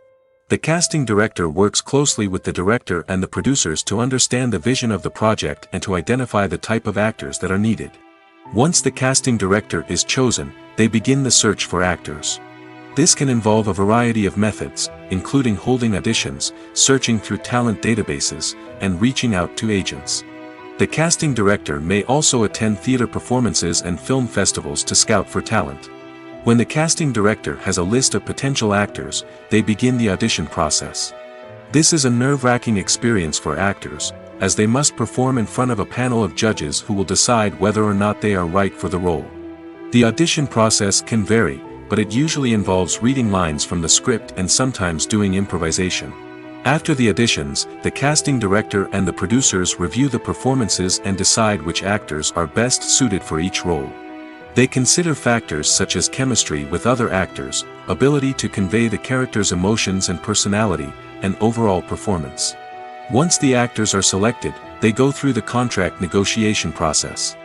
The casting director works closely with the director and the producers to understand the vision of the project and to identify the type of actors that are needed. Once the casting director is chosen, they begin the search for actors. This can involve a variety of methods, including holding auditions, searching through talent databases, and reaching out to agents. The casting director may also attend theater performances and film festivals to scout for talent. When the casting director has a list of potential actors, they begin the audition process. This is a nerve-wracking experience for actors, as they must perform in front of a panel of judges who will decide whether or not they are right for the role. The audition process can vary, but it usually involves reading lines from the script and sometimes doing improvisation. After the auditions, the casting director and the producers review the performances and decide which actors are best suited for each role. They consider factors such as chemistry with other actors, ability to convey the character's emotions and personality, and overall performance. Once the actors are selected, they go through the contract negotiation process.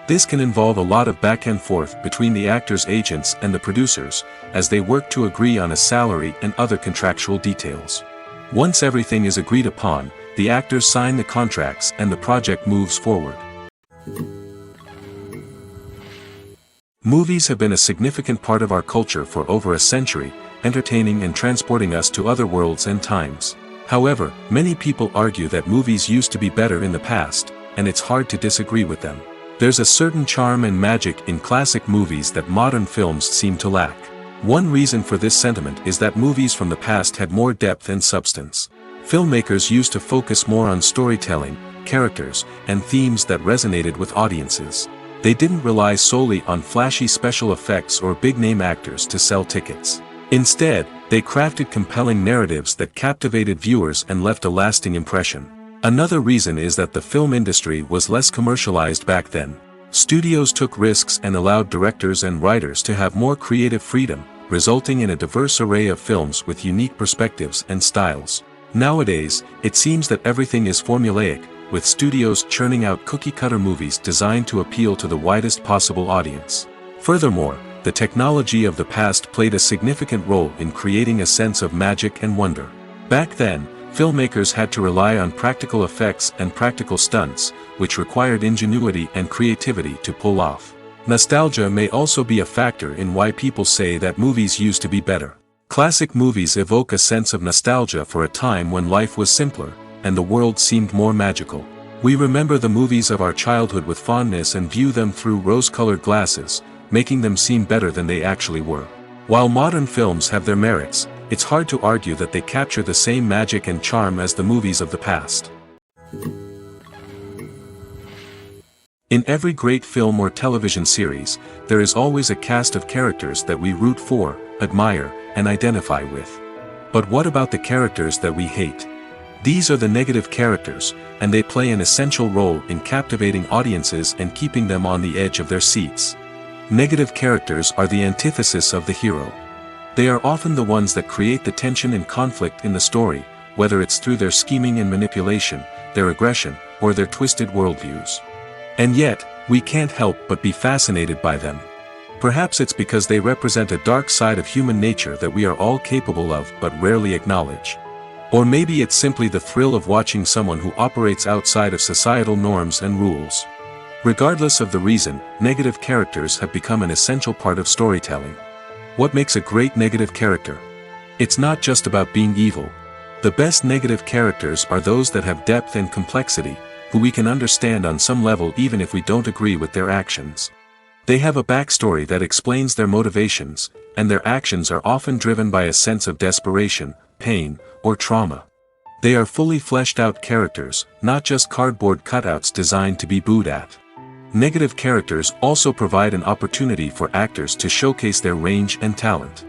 This can involve a lot of back and forth between the actors' agents and the producers, as they work to agree on a salary and other contractual details. Once everything is agreed upon, the actors sign the contracts and the project moves forward. Movies have been a significant part of our culture for over a century, entertaining and transporting us to other worlds and times. However, many people argue that movies used to be better in the past, and it's hard to disagree with them. There's a certain charm and magic in classic movies that modern films seem to lack. One reason for this sentiment is that movies from the past had more depth and substance. Filmmakers used to focus more on storytelling, characters, and themes that resonated with audiences. They didn't rely solely on flashy special effects or big-name actors to sell tickets. Instead, they crafted compelling narratives that captivated viewers and left a lasting impression. Another reason is that the film industry was less commercialized back then. Studios took risks and allowed directors and writers to have more creative freedom, resulting in a diverse array of films with unique perspectives and styles. Nowadays, it seems that everything is formulaic, with studios churning out cookie-cutter movies designed to appeal to the widest possible audience. Furthermore, the technology of the past played a significant role in creating a sense of magic and wonder. Back then, filmmakers had to rely on practical effects and practical stunts, which required ingenuity and creativity to pull off. Nostalgia may also be a factor in why people say that movies used to be better. Classic movies evoke a sense of nostalgia for a time when life was simpler, and the world seemed more magical. We remember the movies of our childhood with fondness and view them through rose-colored glasses, making them seem better than they actually were. While modern films have their merits, it's hard to argue that they capture the same magic and charm as the movies of the past. In every great film or television series, there is always a cast of characters that we root for, admire, and identify with. But what about the characters that we hate? These are the negative characters, and they play an essential role in captivating audiences and keeping them on the edge of their seats. Negative characters are the antithesis of the hero. They are often the ones that create the tension and conflict in the story, whether it's through their scheming and manipulation, their aggression, or their twisted worldviews. And yet, we can't help but be fascinated by them. Perhaps it's because they represent a dark side of human nature that we are all capable of but rarely acknowledge. Or maybe it's simply the thrill of watching someone who operates outside of societal norms and rules. Regardless of the reason, negative characters have become an essential part of storytelling. What makes a great negative character? It's not just about being evil. The best negative characters are those that have depth and complexity, who we can understand on some level even if we don't agree with their actions. They have a backstory that explains their motivations, and their actions are often driven by a sense of desperation, pain, or trauma. They are fully fleshed out characters, not just cardboard cutouts designed to be booed at. Negative characters also provide an opportunity for actors to showcase their range and talent.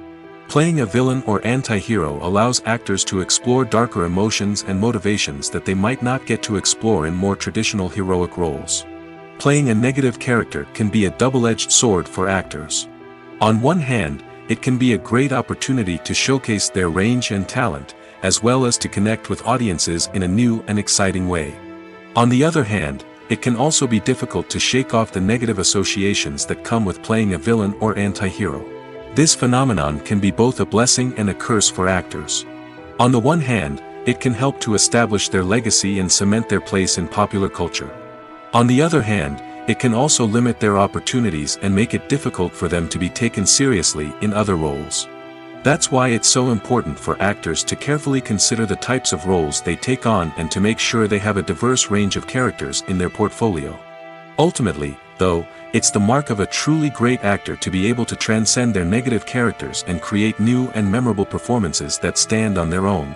Playing a villain or anti-hero allows actors to explore darker emotions and motivations that they might not get to explore in more traditional heroic roles. Playing a negative character can be a double-edged sword for actors. On one hand, it can be a great opportunity to showcase their range and talent, as well as to connect with audiences in a new and exciting way. On the other hand, it can also be difficult to shake off the negative associations that come with playing a villain or anti-hero. This phenomenon can be both a blessing and a curse for actors. On the one hand, it can help to establish their legacy and cement their place in popular culture. On the other hand, it can also limit their opportunities and make it difficult for them to be taken seriously in other roles. That's why it's so important for actors to carefully consider the types of roles they take on and to make sure they have a diverse range of characters in their portfolio. Ultimately, though, it's the mark of a truly great actor to be able to transcend their negative characters and create new and memorable performances that stand on their own.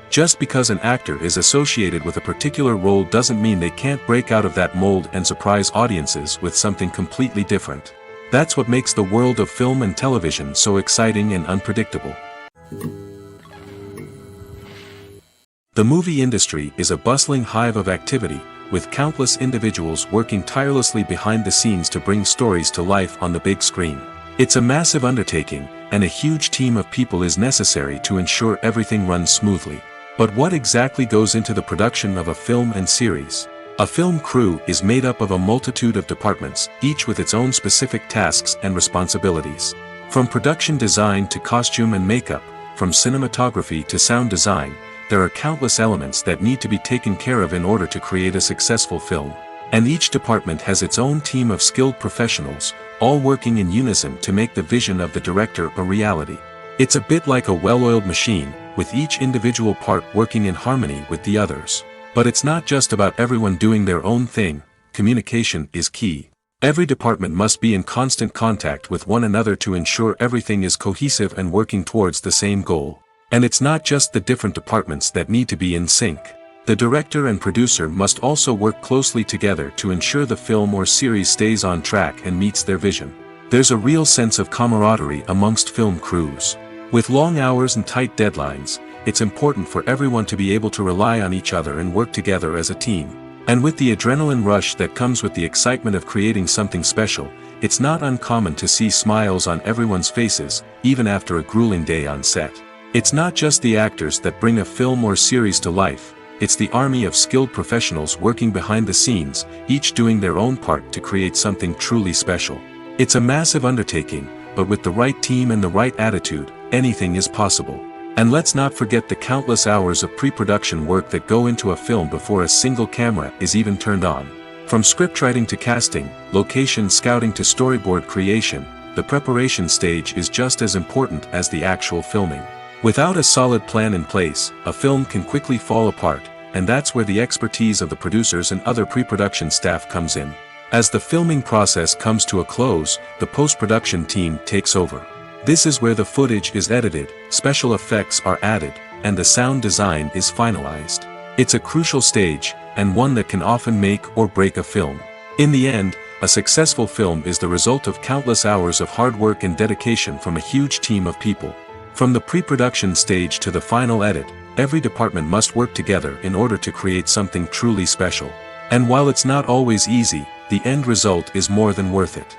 Just because an actor is associated with a particular role doesn't mean they can't break out of that mold and surprise audiences with something completely different. That's what makes the world of film and television so exciting and unpredictable. The movie industry is a bustling hive of activity, with countless individuals working tirelessly behind the scenes to bring stories to life on the big screen. It's a massive undertaking, and a huge team of people is necessary to ensure everything runs smoothly. But what exactly goes into the production of a film and series? A film crew is made up of a multitude of departments, each with its own specific tasks and responsibilities. From production design to costume and makeup, from cinematography to sound design, there are countless elements that need to be taken care of in order to create a successful film. And each department has its own team of skilled professionals, all working in unison to make the vision of the director a reality. It's a bit like a well-oiled machine, with each individual part working in harmony with the others. But it's not just about everyone doing their own thing. Communication is key. Every department must be in constant contact with one another to ensure everything is cohesive and working towards the same goal. And it's not just the different departments that need to be in sync. The director and producer must also work closely together to ensure the film or series stays on track and meets their vision. There's a real sense of camaraderie amongst film crews. With long hours and tight deadlines, it's important for everyone to be able to rely on each other and work together as a team. And with the adrenaline rush that comes with the excitement of creating something special, it's not uncommon to see smiles on everyone's faces, even after a grueling day on set. It's not just the actors that bring a film or series to life, it's the army of skilled professionals working behind the scenes, each doing their own part to create something truly special. It's a massive undertaking, but with the right team and the right attitude, anything is possible. And let's not forget the countless hours of pre-production work that go into a film before a single camera is even turned on. From scriptwriting to casting, location scouting to storyboard creation, the preparation stage is just as important as the actual filming. Without a solid plan in place, a film can quickly fall apart, and that's where the expertise of the producers and other pre-production staff comes in. As the filming process comes to a close, the post-production team takes over. This is where the footage is edited, special effects are added, and the sound design is finalized. It's a crucial stage, and one that can often make or break a film. In the end, a successful film is the result of countless hours of hard work and dedication from a huge team of people. From the pre-production stage to the final edit, every department must work together in order to create something truly special. And while it's not always easy, the end result is more than worth it.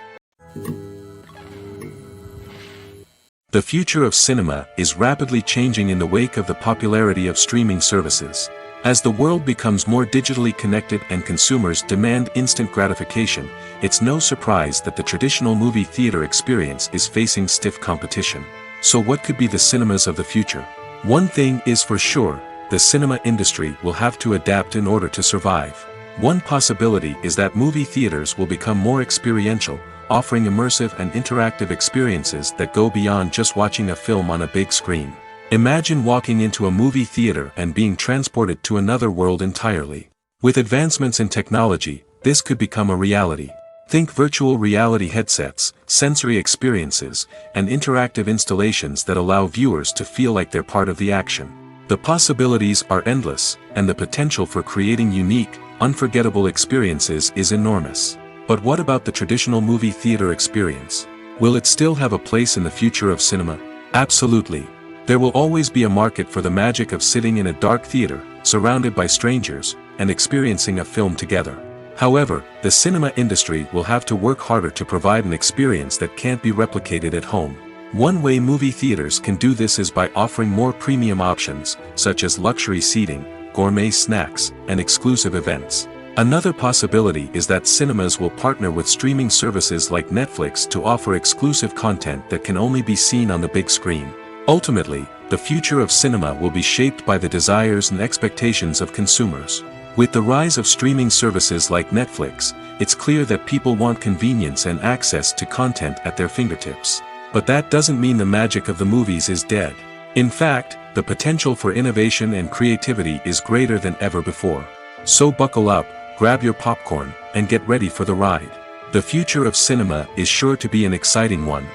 The future of cinema is rapidly changing in the wake of the popularity of streaming services. As the world becomes more digitally connected and consumers demand instant gratification, it's no surprise that the traditional movie theater experience is facing stiff competition. So what could be the cinemas of the future? One thing is for sure, the cinema industry will have to adapt in order to survive. One possibility is that movie theaters will become more experiential, offering immersive and interactive experiences that go beyond just watching a film on a big screen. Imagine walking into a movie theater and being transported to another world entirely. With advancements in technology, this could become a reality. Think virtual reality headsets, sensory experiences, and interactive installations that allow viewers to feel like they're part of the action. The possibilities are endless, and the potential for creating unique, unforgettable experiences is enormous. But what about the traditional movie theater experience? Will it still have a place in the future of cinema? Absolutely. There will always be a market for the magic of sitting in a dark theater, surrounded by strangers, and experiencing a film together. However, the cinema industry will have to work harder to provide an experience that can't be replicated at home. One way movie theaters can do this is by offering more premium options, such as luxury seating, gourmet snacks, and exclusive events. Another possibility is that cinemas will partner with streaming services like Netflix to offer exclusive content that can only be seen on the big screen. Ultimately, the future of cinema will be shaped by the desires and expectations of consumers. With the rise of streaming services like Netflix, it's clear that people want convenience and access to content at their fingertips. But that doesn't mean the magic of the movies is dead. In fact, the potential for innovation and creativity is greater than ever before. So buckle up, grab your popcorn, and get ready for the ride. The future of cinema is sure to be an exciting one.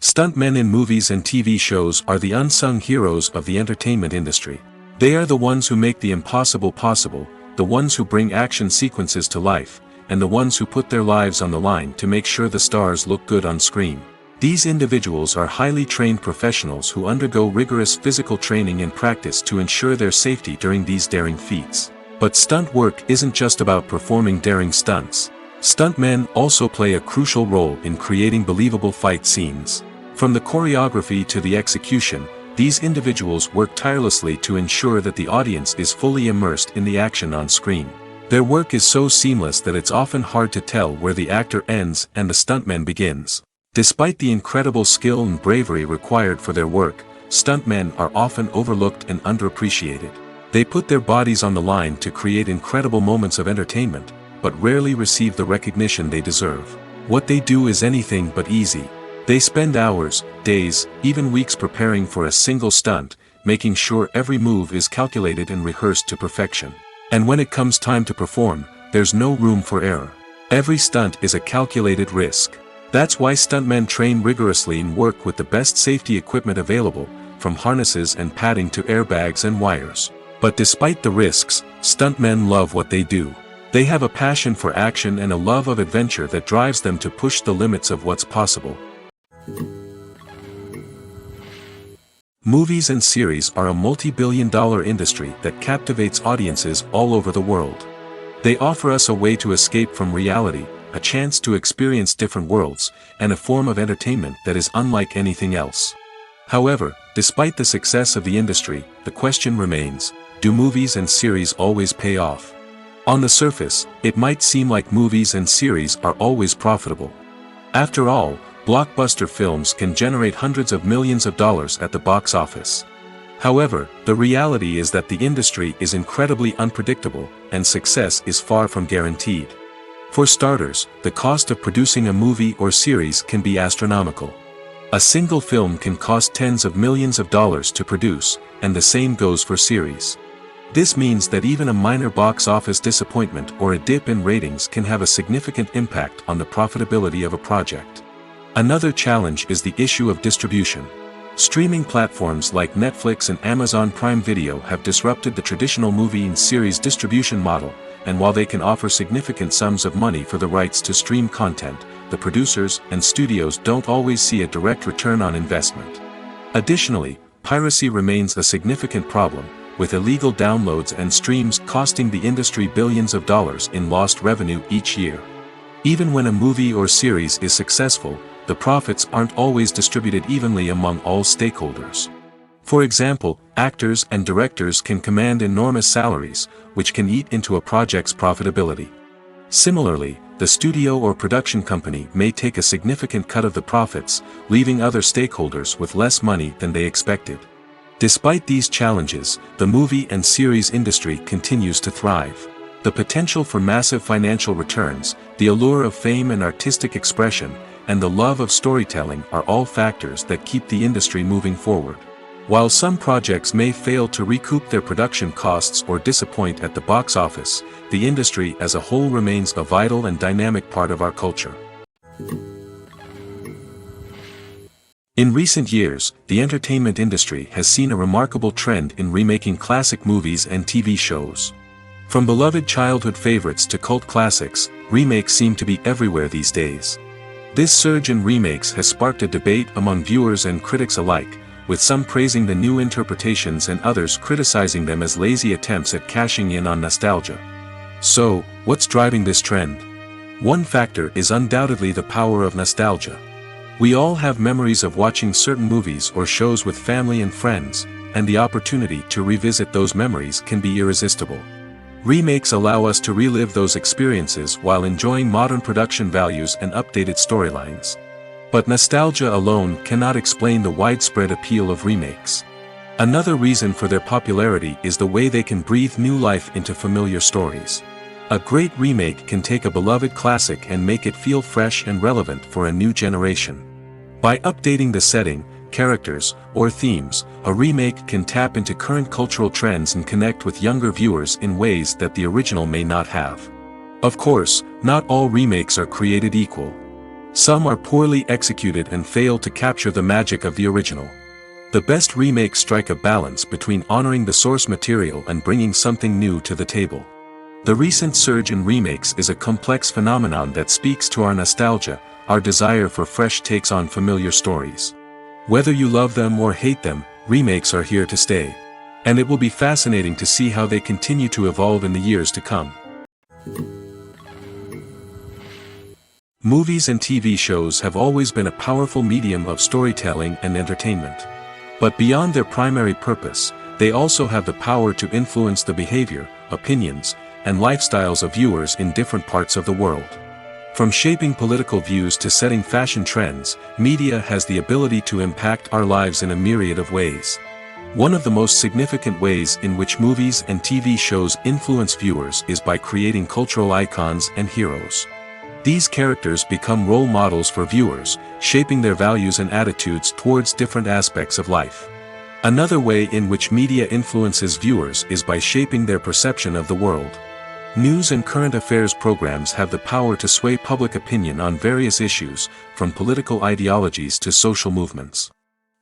Stuntmen in movies and TV shows are the unsung heroes of the entertainment industry. They are the ones who make the impossible possible, the ones who bring action sequences to life, and the ones who put their lives on the line to make sure the stars look good on screen. These individuals are highly trained professionals who undergo rigorous physical training and practice to ensure their safety during these daring feats. But stunt work isn't just about performing daring stunts. Stuntmen also play a crucial role in creating believable fight scenes. From the choreography to the execution, these individuals work tirelessly to ensure that the audience is fully immersed in the action on screen. Their work is so seamless that it's often hard to tell where the actor ends and the stuntman begins. Despite the incredible skill and bravery required for their work, stuntmen are often overlooked and underappreciated. They put their bodies on the line to create incredible moments of entertainment, but rarely receive the recognition they deserve. What they do is anything but easy. They spend hours, days, even weeks preparing for a single stunt, making sure every move is calculated and rehearsed to perfection. And when it comes time to perform, there's no room for error. Every stunt is a calculated risk. That's why stuntmen train rigorously and work with the best safety equipment available, from harnesses and padding to airbags and wires. But despite the risks, stuntmen love what they do. They have a passion for action and a love of adventure that drives them to push the limits of what's possible. Movies and series are a multi-billion-dollar industry that captivates audiences all over the world. They offer us a way to escape from reality, a chance to experience different worlds, and a form of entertainment that is unlike anything else. However, despite the success of the industry, the question remains, do movies and series always pay off? On the surface, it might seem like movies and series are always profitable. After all, blockbuster films can generate hundreds of millions of dollars at the box office. However, the reality is that the industry is incredibly unpredictable, and success is far from guaranteed. For starters, the cost of producing a movie or series can be astronomical. A single film can cost tens of millions of dollars to produce, and the same goes for series. This means that even a minor box office disappointment or a dip in ratings can have a significant impact on the profitability of a project. Another challenge is the issue of distribution. Streaming platforms like Netflix and Amazon Prime Video have disrupted the traditional movie and series distribution model, and while they can offer significant sums of money for the rights to stream content, the producers and studios don't always see a direct return on investment. Additionally, piracy remains a significant problem, with illegal downloads and streams costing the industry billions of dollars in lost revenue each year. Even when a movie or series is successful, the profits aren't always distributed evenly among all stakeholders. For example, actors and directors can command enormous salaries, which can eat into a project's profitability. Similarly, the studio or production company may take a significant cut of the profits, leaving other stakeholders with less money than they expected. Despite these challenges, the movie and series industry continues to thrive. The potential for massive financial returns, the allure of fame and artistic expression, and the love of storytelling are all factors that keep the industry moving forward. While some projects may fail to recoup their production costs or disappoint at the box office, the industry as a whole remains a vital and dynamic part of our culture. In recent years, the entertainment industry has seen a remarkable trend in remaking classic movies and TV shows. From beloved childhood favorites to cult classics, remakes seem to be everywhere these days. This surge in remakes has sparked a debate among viewers and critics alike, with some praising the new interpretations and others criticizing them as lazy attempts at cashing in on nostalgia. So, what's driving this trend? One factor is undoubtedly the power of nostalgia. We all have memories of watching certain movies or shows with family and friends, and the opportunity to revisit those memories can be irresistible. Remakes allow us to relive those experiences while enjoying modern production values and updated storylines. But nostalgia alone cannot explain the widespread appeal of remakes. Another reason for their popularity is the way they can breathe new life into familiar stories. A great remake can take a beloved classic and make it feel fresh and relevant for a new generation. By updating the setting, characters, or themes, a remake can tap into current cultural trends and connect with younger viewers in ways that the original may not have. Of course, not all remakes are created equal. Some are poorly executed and fail to capture the magic of the original. The best remakes strike a balance between honoring the source material and bringing something new to the table. The recent surge in remakes is a complex phenomenon that speaks to our nostalgia, our desire for fresh takes on familiar stories. Whether you love them or hate them, remakes are here to stay. And it will be fascinating to see how they continue to evolve in the years to come. Movies and TV shows have always been a powerful medium of storytelling and entertainment. But beyond their primary purpose, they also have the power to influence the behavior, opinions, and lifestyles of viewers in different parts of the world. From shaping political views to setting fashion trends, media has the ability to impact our lives in a myriad of ways. One of the most significant ways in which movies and TV shows influence viewers is by creating cultural icons and heroes. These characters become role models for viewers, shaping their values and attitudes towards different aspects of life. Another way in which media influences viewers is by shaping their perception of the world. News and current affairs programs have the power to sway public opinion on various issues, from political ideologies to social movements.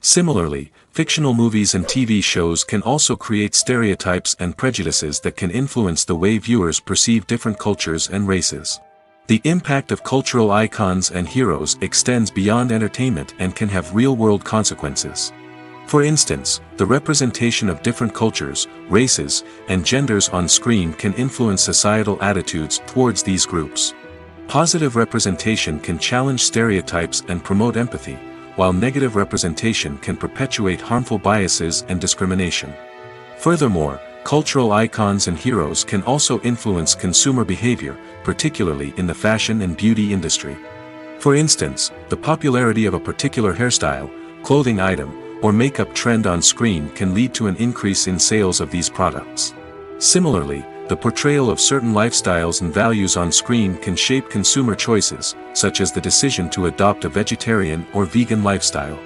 Similarly, fictional movies and TV shows can also create stereotypes and prejudices that can influence the way viewers perceive different cultures and races. The impact of cultural icons and heroes extends beyond entertainment and can have real-world consequences. For instance, the representation of different cultures, races, and genders on screen can influence societal attitudes towards these groups. Positive representation can challenge stereotypes and promote empathy, while negative representation can perpetuate harmful biases and discrimination. Furthermore, cultural icons and heroes can also influence consumer behavior, particularly in the fashion and beauty industry. For instance, the popularity of a particular hairstyle, clothing item, or makeup trend on screen can lead to an increase in sales of these products. Similarly, the portrayal of certain lifestyles and values on screen can shape consumer choices, such as the decision to adopt a vegetarian or vegan lifestyle.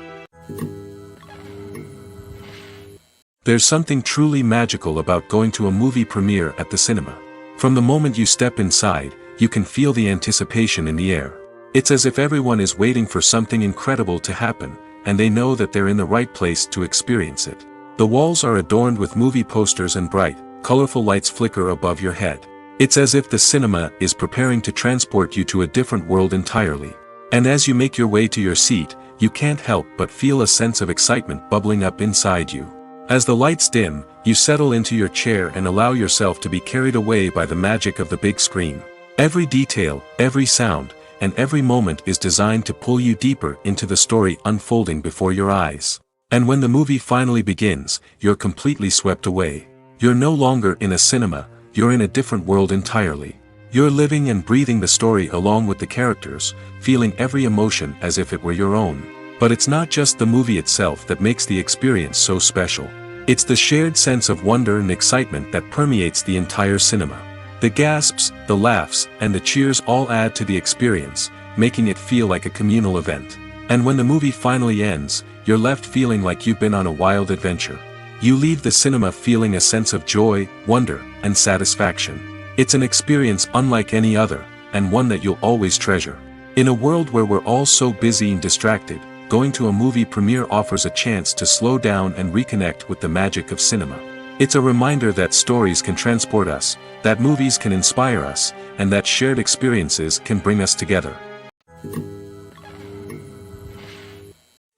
There's something truly magical about going to a movie premiere at the cinema. From the moment you step inside, you can feel the anticipation in the air. It's as if everyone is waiting for something incredible to happen, and they know that they're in the right place to experience it. The walls are adorned with movie posters and bright, colorful lights flicker above your head. It's as if the cinema is preparing to transport you to a different world entirely. And as you make your way to your seat, you can't help but feel a sense of excitement bubbling up inside you. As the lights dim, you settle into your chair and allow yourself to be carried away by the magic of the big screen. Every detail, every sound, and every moment is designed to pull you deeper into the story unfolding before your eyes. And when the movie finally begins, you're completely swept away. You're no longer in a cinema, you're in a different world entirely. You're living and breathing the story along with the characters, feeling every emotion as if it were your own. But it's not just the movie itself that makes the experience so special. It's the shared sense of wonder and excitement that permeates the entire cinema. The gasps, the laughs, and the cheers all add to the experience, making it feel like a communal event. And when the movie finally ends, you're left feeling like you've been on a wild adventure. You leave the cinema feeling a sense of joy, wonder, and satisfaction. It's an experience unlike any other, and one that you'll always treasure. In a world where we're all so busy and distracted, going to a movie premiere offers a chance to slow down and reconnect with the magic of cinema. It's a reminder that stories can transport us, that movies can inspire us, and that shared experiences can bring us together.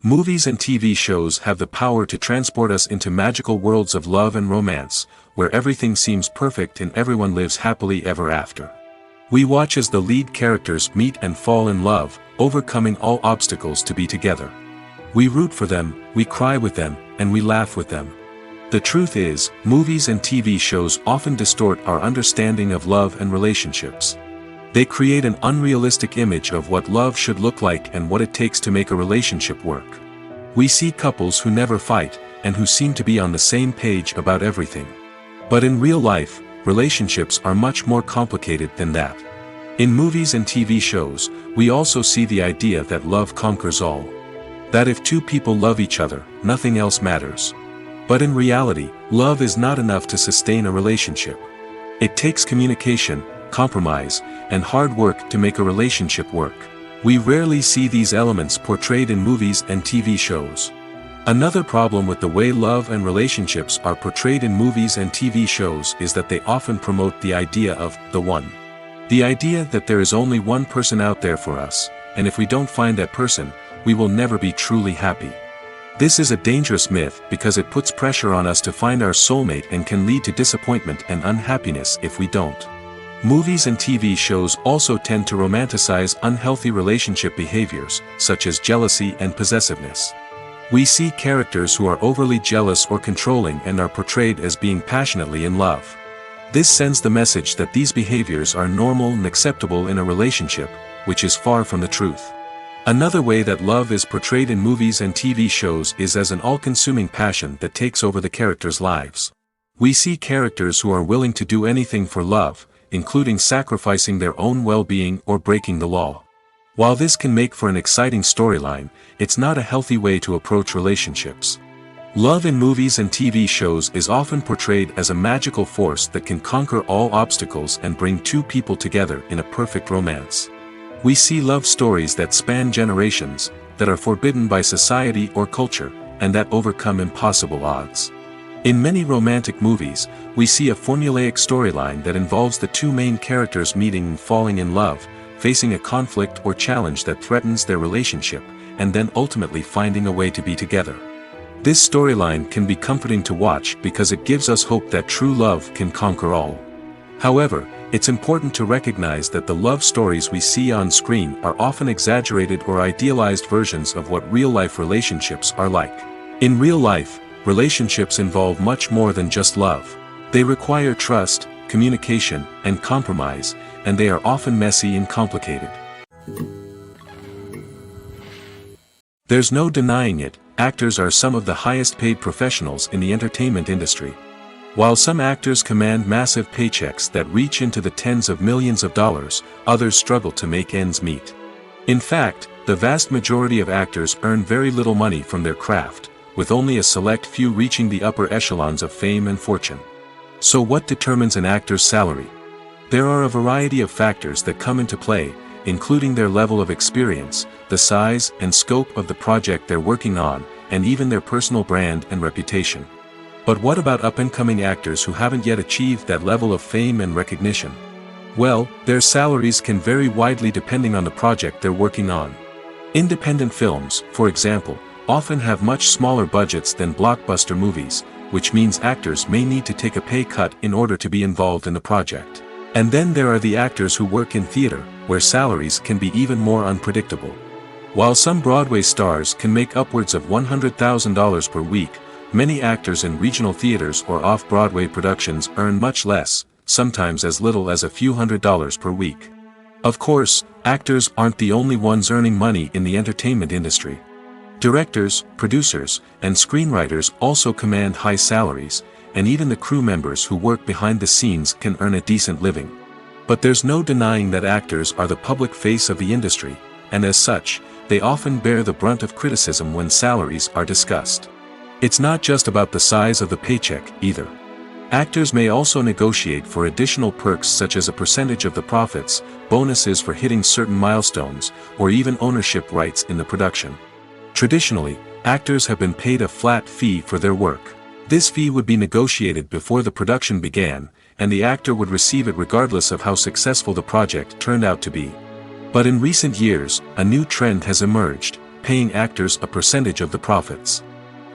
Movies and TV shows have the power to transport us into magical worlds of love and romance, where everything seems perfect and everyone lives happily ever after. We watch as the lead characters meet and fall in love, overcoming all obstacles to be together. We root for them, we cry with them, and we laugh with them. The truth is, movies and TV shows often distort our understanding of love and relationships. They create an unrealistic image of what love should look like and what it takes to make a relationship work. We see couples who never fight, and who seem to be on the same page about everything. But in real life, relationships are much more complicated than that. In movies and TV shows, we also see the idea that love conquers all. That if two people love each other, nothing else matters. But in reality, love is not enough to sustain a relationship. It takes communication, compromise, and hard work to make a relationship work. We rarely see these elements portrayed in movies and TV shows. Another problem with the way love and relationships are portrayed in movies and TV shows is that they often promote the idea of the one. The idea that there is only one person out there for us, and if we don't find that person, we will never be truly happy. This is a dangerous myth because it puts pressure on us to find our soulmate and can lead to disappointment and unhappiness if we don't. Movies and TV shows also tend to romanticize unhealthy relationship behaviors, such as jealousy and possessiveness. We see characters who are overly jealous or controlling and are portrayed as being passionately in love. This sends the message that these behaviors are normal and acceptable in a relationship, which is far from the truth. Another way that love is portrayed in movies and TV shows is as an all-consuming passion that takes over the characters' lives. We see characters who are willing to do anything for love, including sacrificing their own well-being or breaking the law. While this can make for an exciting storyline, it's not a healthy way to approach relationships. Love in movies and TV shows is often portrayed as a magical force that can conquer all obstacles and bring two people together in a perfect romance. We see love stories that span generations, that are forbidden by society or culture, and that overcome impossible odds. In many romantic movies, we see a formulaic storyline that involves the two main characters meeting and falling in love, facing a conflict or challenge that threatens their relationship, and then ultimately finding a way to be together. This storyline can be comforting to watch because it gives us hope that true love can conquer all. However, it's important to recognize that the love stories we see on screen are often exaggerated or idealized versions of what real-life relationships are like. In real life, relationships involve much more than just love. They require trust, communication, and compromise, and they are often messy and complicated. There's no denying it, actors are some of the highest-paid professionals in the entertainment industry. While some actors command massive paychecks that reach into the tens of millions of dollars, others struggle to make ends meet. In fact, the vast majority of actors earn very little money from their craft, with only a select few reaching the upper echelons of fame and fortune. So what determines an actor's salary? There are a variety of factors that come into play, including their level of experience, the size and scope of the project they're working on, and even their personal brand and reputation. But what about up-and-coming actors who haven't yet achieved that level of fame and recognition? Well, their salaries can vary widely depending on the project they're working on. Independent films, for example, often have much smaller budgets than blockbuster movies, which means actors may need to take a pay cut in order to be involved in the project. And then there are the actors who work in theater, where salaries can be even more unpredictable. While some Broadway stars can make upwards of $100,000 per week, many actors in regional theaters or off-Broadway productions earn much less, sometimes as little as a few $100s per week. Of course, actors aren't the only ones earning money in the entertainment industry. Directors, producers, and screenwriters also command high salaries, and even the crew members who work behind the scenes can earn a decent living. But there's no denying that actors are the public face of the industry, and as such, they often bear the brunt of criticism when salaries are discussed. It's not just about the size of the paycheck, either. Actors may also negotiate for additional perks such as a percentage of the profits, bonuses for hitting certain milestones, or even ownership rights in the production. Traditionally, actors have been paid a flat fee for their work. This fee would be negotiated before the production began, and the actor would receive it regardless of how successful the project turned out to be. But in recent years, a new trend has emerged, paying actors a percentage of the profits.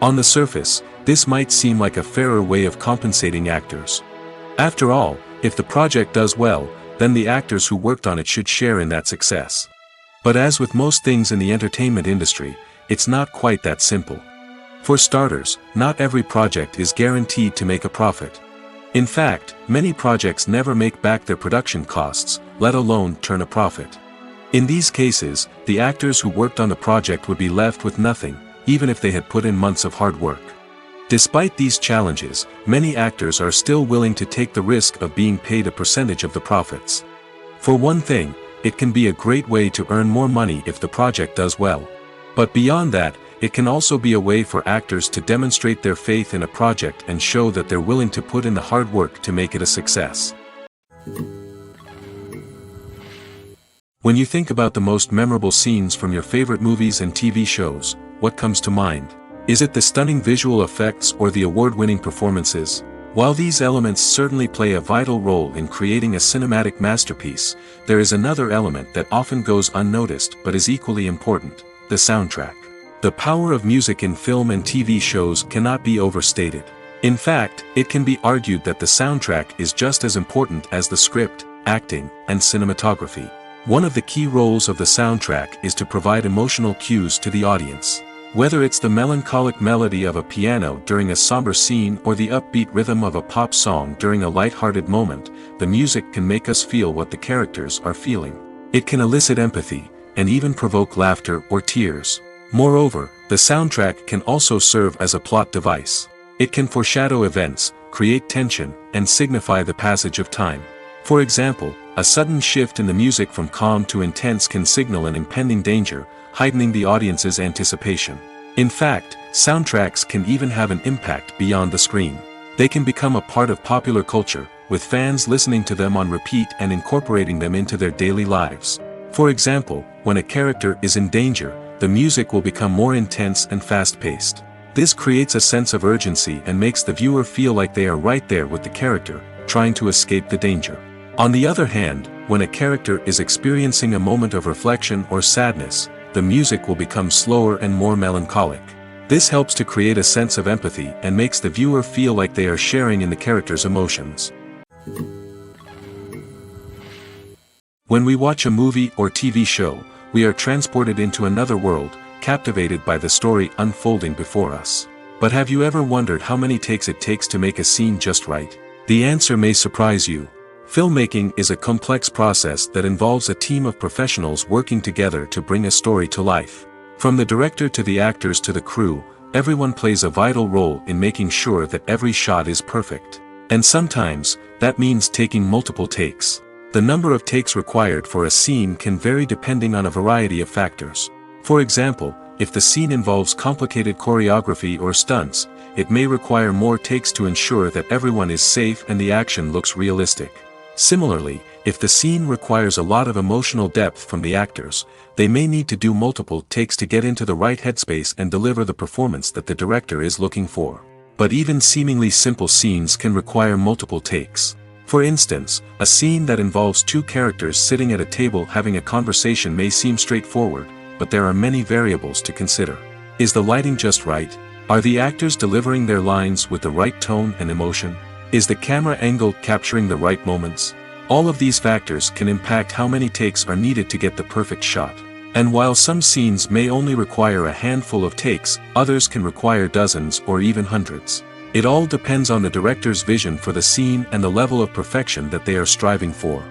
On the surface, this might seem like a fairer way of compensating actors. After all, if the project does well, then the actors who worked on it should share in that success. But as with most things in the entertainment industry, it's not quite that simple. For starters, not every project is guaranteed to make a profit. In fact, many projects never make back their production costs, let alone turn a profit. In these cases, the actors who worked on the project would be left with nothing, even if they had put in months of hard work. Despite these challenges, many actors are still willing to take the risk of being paid a percentage of the profits. For one thing, it can be a great way to earn more money if the project does well. But beyond that, it can also be a way for actors to demonstrate their faith in a project and show that they're willing to put in the hard work to make it a success. When you think about the most memorable scenes from your favorite movies and TV shows, what comes to mind? Is it the stunning visual effects or the award-winning performances? While these elements certainly play a vital role in creating a cinematic masterpiece, there is another element that often goes unnoticed but is equally important: the soundtrack. The power of music in film and TV shows cannot be overstated. In fact, it can be argued that the soundtrack is just as important as the script, acting, and cinematography. One of the key roles of the soundtrack is to provide emotional cues to the audience. Whether it's the melancholic melody of a piano during a somber scene or the upbeat rhythm of a pop song during a light-hearted moment, the music can make us feel what the characters are feeling. It can elicit empathy, and even provoke laughter or tears. Moreover, the soundtrack can also serve as a plot device. It can foreshadow events, create tension, and signify the passage of time. For example, a sudden shift in the music from calm to intense can signal an impending danger, heightening the audience's anticipation. In fact, soundtracks can even have an impact beyond the screen. They can become a part of popular culture, with fans listening to them on repeat and incorporating them into their daily lives. For example, when a character is in danger, the music will become more intense and fast-paced. This creates a sense of urgency and makes the viewer feel like they are right there with the character, trying to escape the danger. On the other hand, when a character is experiencing a moment of reflection or sadness, the music will become slower and more melancholic. This helps to create a sense of empathy and makes the viewer feel like they are sharing in the character's emotions. When we watch a movie or TV show, we are transported into another world, captivated by the story unfolding before us. But have you ever wondered how many takes it takes to make a scene just right? The answer may surprise you. Filmmaking is a complex process that involves a team of professionals working together to bring a story to life. From the director to the actors to the crew, everyone plays a vital role in making sure that every shot is perfect. And sometimes, that means taking multiple takes. The number of takes required for a scene can vary depending on a variety of factors. For example, if the scene involves complicated choreography or stunts, it may require more takes to ensure that everyone is safe and the action looks realistic. Similarly, if the scene requires a lot of emotional depth from the actors, they may need to do multiple takes to get into the right headspace and deliver the performance that the director is looking for. But even seemingly simple scenes can require multiple takes. For instance, a scene that involves two characters sitting at a table having a conversation may seem straightforward, but there are many variables to consider. Is the lighting just right? Are the actors delivering their lines with the right tone and emotion? Is the camera angle capturing the right moments? All of these factors can impact how many takes are needed to get the perfect shot. And while some scenes may only require a handful of takes, others can require dozens or even hundreds. It all depends on the director's vision for the scene and the level of perfection that they are striving for.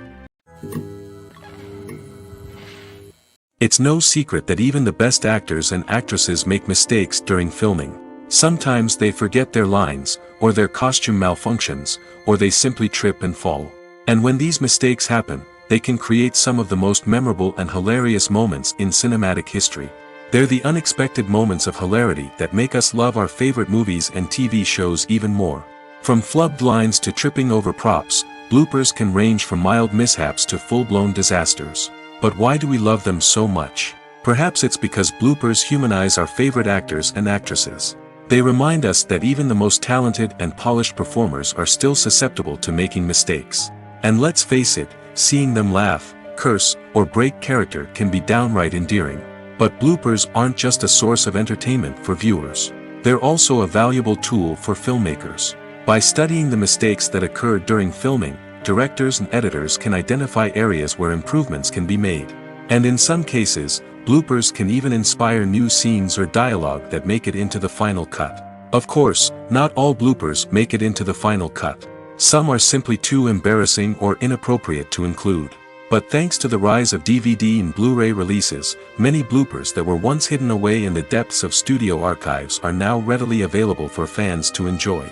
It's no secret that even the best actors and actresses make mistakes during filming. Sometimes they forget their lines, or their costume malfunctions, or they simply trip and fall. And when these mistakes happen, they can create some of the most memorable and hilarious moments in cinematic history. They're the unexpected moments of hilarity that make us love our favorite movies and TV shows even more. From flubbed lines to tripping over props, bloopers can range from mild mishaps to full-blown disasters. But why do we love them so much? Perhaps it's because bloopers humanize our favorite actors and actresses. They remind us that even the most talented and polished performers are still susceptible to making mistakes. And let's face it, seeing them laugh, curse, or break character can be downright endearing. But bloopers aren't just a source of entertainment for viewers. They're also a valuable tool for filmmakers. By studying the mistakes that occur during filming, directors and editors can identify areas where improvements can be made. And in some cases, bloopers can even inspire new scenes or dialogue that make it into the final cut. Of course, not all bloopers make it into the final cut. Some are simply too embarrassing or inappropriate to include. But thanks to the rise of DVD and Blu-ray releases, many bloopers that were once hidden away in the depths of studio archives are now readily available for fans to enjoy.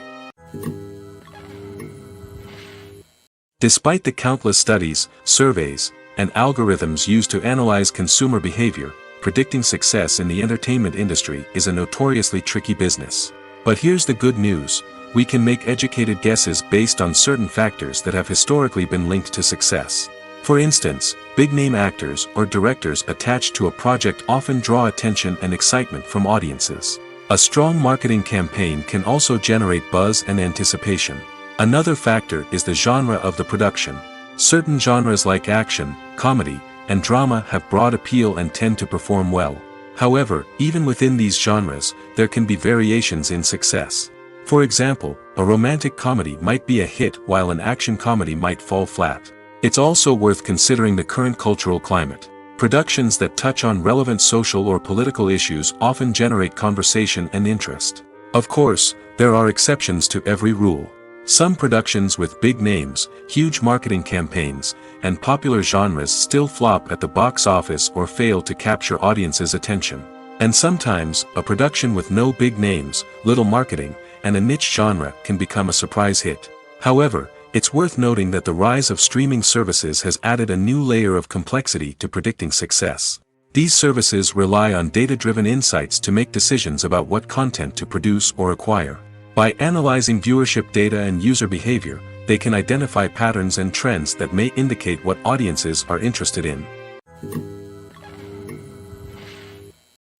Despite the countless studies, surveys, and algorithms used to analyze consumer behavior, predicting success in the entertainment industry is a notoriously tricky business. But here's the good news: we can make educated guesses based on certain factors that have historically been linked to success. For instance, big-name actors or directors attached to a project often draw attention and excitement from audiences. A strong marketing campaign can also generate buzz and anticipation. Another factor is the genre of the production. Certain genres like action, comedy, and drama have broad appeal and tend to perform well. However, even within these genres, there can be variations in success. For example, a romantic comedy might be a hit while an action comedy might fall flat. It's also worth considering the current cultural climate. Productions that touch on relevant social or political issues often generate conversation and interest. Of course, there are exceptions to every rule. Some productions with big names, huge marketing campaigns, and popular genres still flop at the box office or fail to capture audiences' attention. And sometimes, a production with no big names, little marketing, and a niche genre can become a surprise hit. However, it's worth noting that the rise of streaming services has added a new layer of complexity to predicting success. These services rely on data-driven insights to make decisions about what content to produce or acquire. By analyzing viewership data and user behavior, they can identify patterns and trends that may indicate what audiences are interested in.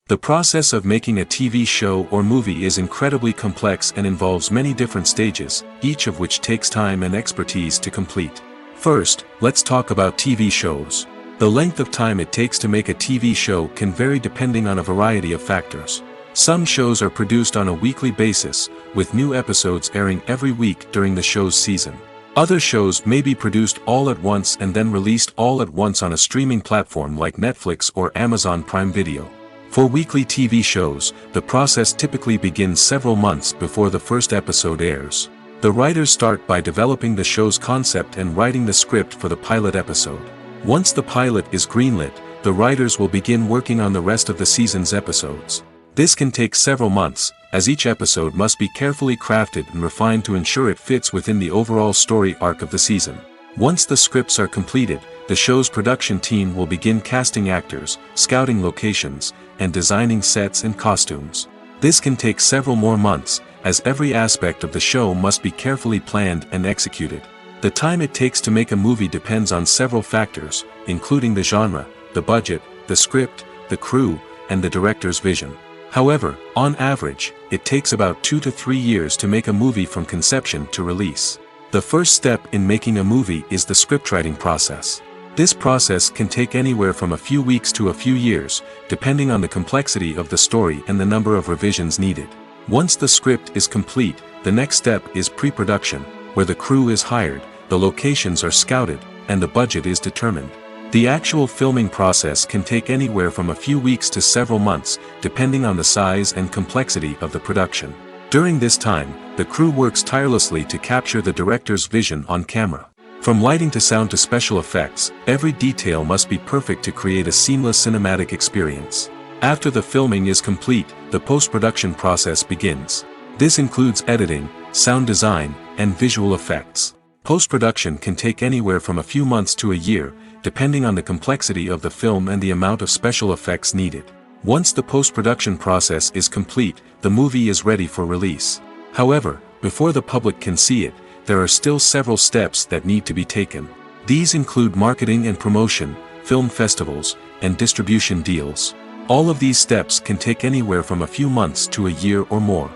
The process of making a TV show or movie is incredibly complex and involves many different stages, each of which takes time and expertise to complete. First, let's talk about TV shows. The length of time it takes to make a TV show can vary depending on a variety of factors. Some shows are produced on a weekly basis, with new episodes airing every week during the show's season. Other shows may be produced all at once and then released all at once on a streaming platform like Netflix or Amazon Prime Video. For weekly TV shows, the process typically begins several months before the first episode airs. The writers start by developing the show's concept and writing the script for the pilot episode. Once the pilot is greenlit, the writers will begin working on the rest of the season's episodes. This can take several months, as each episode must be carefully crafted and refined to ensure it fits within the overall story arc of the season. Once the scripts are completed, the show's production team will begin casting actors, scouting locations, and designing sets and costumes. This can take several more months, as every aspect of the show must be carefully planned and executed. The time it takes to make a movie depends on several factors, including the genre, the budget, the script, the crew, and the director's vision. However, on average, it takes about 2 to 3 years to make a movie from conception to release. The first step in making a movie is the scriptwriting process. This process can take anywhere from a few weeks to a few years, depending on the complexity of the story and the number of revisions needed. Once the script is complete, the next step is pre-production, where the crew is hired, the locations are scouted, and the budget is determined. The actual filming process can take anywhere from a few weeks to several months, depending on the size and complexity of the production. During this time, the crew works tirelessly to capture the director's vision on camera. From lighting to sound to special effects, every detail must be perfect to create a seamless cinematic experience. After the filming is complete, the post-production process begins. This includes editing, sound design, and visual effects. Post-production can take anywhere from a few months to a year, depending on the complexity of the film and the amount of special effects needed. Once the post-production process is complete, the movie is ready for release. However, before the public can see it, there are still several steps that need to be taken. These include marketing and promotion, film festivals, and distribution deals. All of these steps can take anywhere from a few months to a year or more.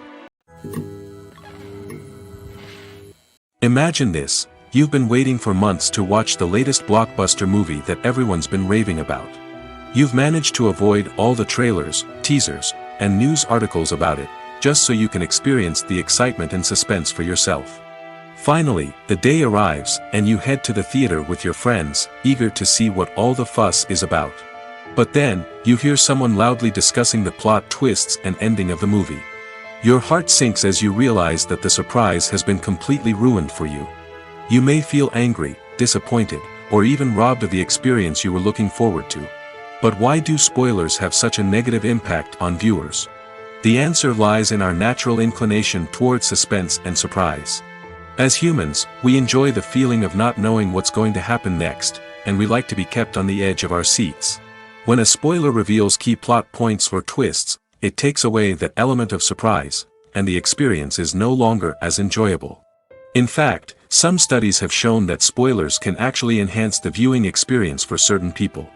Imagine this: you've been waiting for months to watch the latest blockbuster movie that everyone's been raving about. You've managed to avoid all the trailers, teasers, and news articles about it, just so you can experience the excitement and suspense for yourself. Finally, the day arrives, and you head to the theater with your friends, eager to see what all the fuss is about. But then, you hear someone loudly discussing the plot twists and ending of the movie. Your heart sinks as you realize that the surprise has been completely ruined for you. You may feel angry, disappointed, or even robbed of the experience you were looking forward to. But why do spoilers have such a negative impact on viewers? The answer lies in our natural inclination towards suspense and surprise. As humans, we enjoy the feeling of not knowing what's going to happen next, and we like to be kept on the edge of our seats. When a spoiler reveals key plot points or twists, it takes away that element of surprise, and the experience is no longer as enjoyable. In fact, some studies have shown that spoilers can actually enhance the viewing experience for certain people.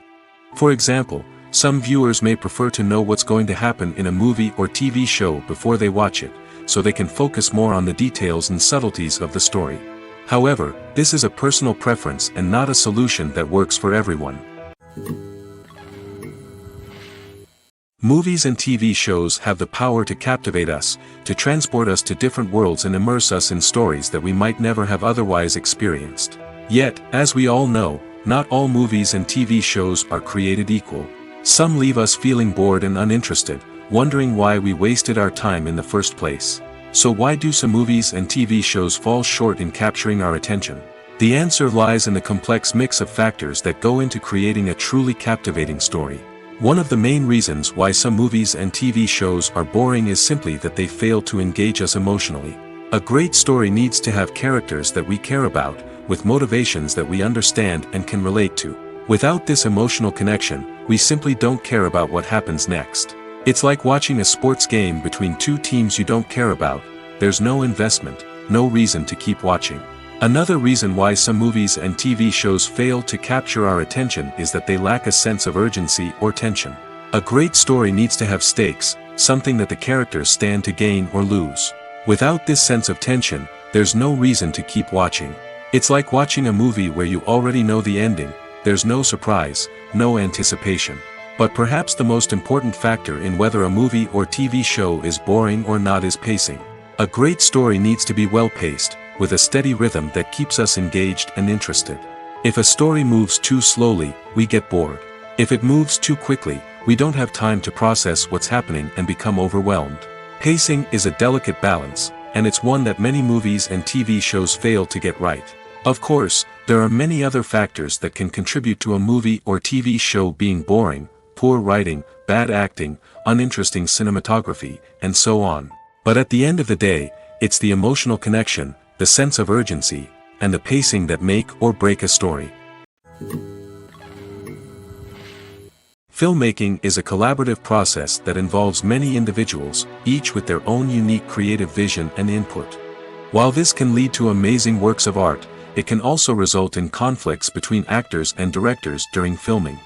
For example, some viewers may prefer to know what's going to happen in a movie or TV show before they watch it, so they can focus more on the details and subtleties of the story. However, this is a personal preference and not a solution that works for everyone. Movies and TV shows have the power to captivate us, to transport us to different worlds and immerse us in stories that we might never have otherwise experienced. Yet, as we all know, not all movies and TV shows are created equal. Some leave us feeling bored and uninterested, wondering why we wasted our time in the first place. So why do some movies and TV shows fall short in capturing our attention? The answer lies in the complex mix of factors that go into creating a truly captivating story. One of the main reasons why some movies and TV shows are boring is simply that they fail to engage us emotionally. A great story needs to have characters that we care about, with motivations that we understand and can relate to. Without this emotional connection, we simply don't care about what happens next. It's like watching a sports game between two teams you don't care about. There's no investment, no reason to keep watching. Another reason why some movies and TV shows fail to capture our attention is that they lack a sense of urgency or tension. A great story needs to have stakes, something that the characters stand to gain or lose. Without this sense of tension, there's no reason to keep watching. It's like watching a movie where you already know the ending. There's no surprise, no anticipation. But perhaps the most important factor in whether a movie or TV show is boring or not is pacing. A great story needs to be well-paced, with a steady rhythm that keeps us engaged and interested. If a story moves too slowly, we get bored. If it moves too quickly, we don't have time to process what's happening and become overwhelmed. Pacing is a delicate balance, and it's one that many movies and TV shows fail to get right. Of course, there are many other factors that can contribute to a movie or TV show being boring: poor writing, bad acting, uninteresting cinematography, and so on. But at the end of the day, it's the emotional connection, the sense of urgency, and the pacing that make or break a story. Filmmaking is a collaborative process that involves many individuals, each with their own unique creative vision and input. While this can lead to amazing works of art, it can also result in conflicts between actors and directors during filming.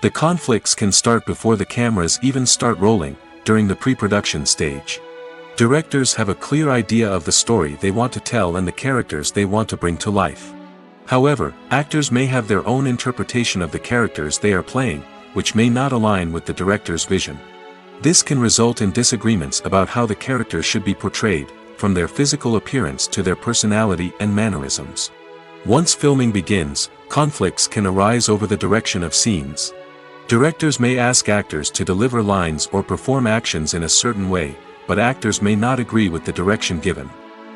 The conflicts can start before the cameras even start rolling, during the pre-production stage. Directors have a clear idea of the story they want to tell and the characters they want to bring to life. However, actors may have their own interpretation of the characters they are playing, which may not align with the director's vision. This can result in disagreements about how the characters should be portrayed, from their physical appearance to their personality and mannerisms. Once filming begins, conflicts can arise over the direction of scenes. Directors may ask actors to deliver lines or perform actions in a certain way, but actors may not agree with the direction given.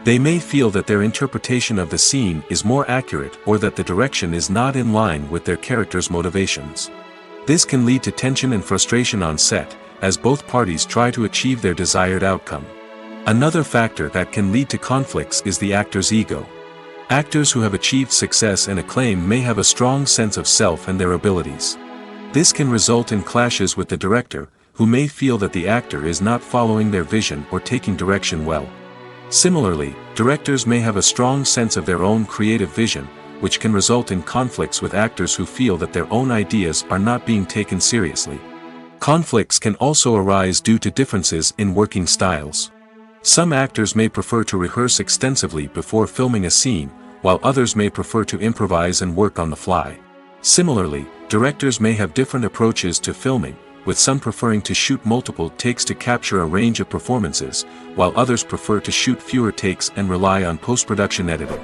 They may feel that their interpretation of the scene is more accurate or that the direction is not in line with their character's motivations. This can lead to tension and frustration on set, as both parties try to achieve their desired outcome. Another factor that can lead to conflicts is the actor's ego. Actors who have achieved success and acclaim may have a strong sense of self and their abilities. This can result in clashes with the director, who may feel that the actor is not following their vision or taking direction well. Similarly, directors may have a strong sense of their own creative vision, which can result in conflicts with actors who feel that their own ideas are not being taken seriously. Conflicts can also arise due to differences in working styles. Some actors may prefer to rehearse extensively before filming a scene, while others may prefer to improvise and work on the fly. Similarly, directors may have different approaches to filming, with some preferring to shoot multiple takes to capture a range of performances, while others prefer to shoot fewer takes and rely on post-production editing.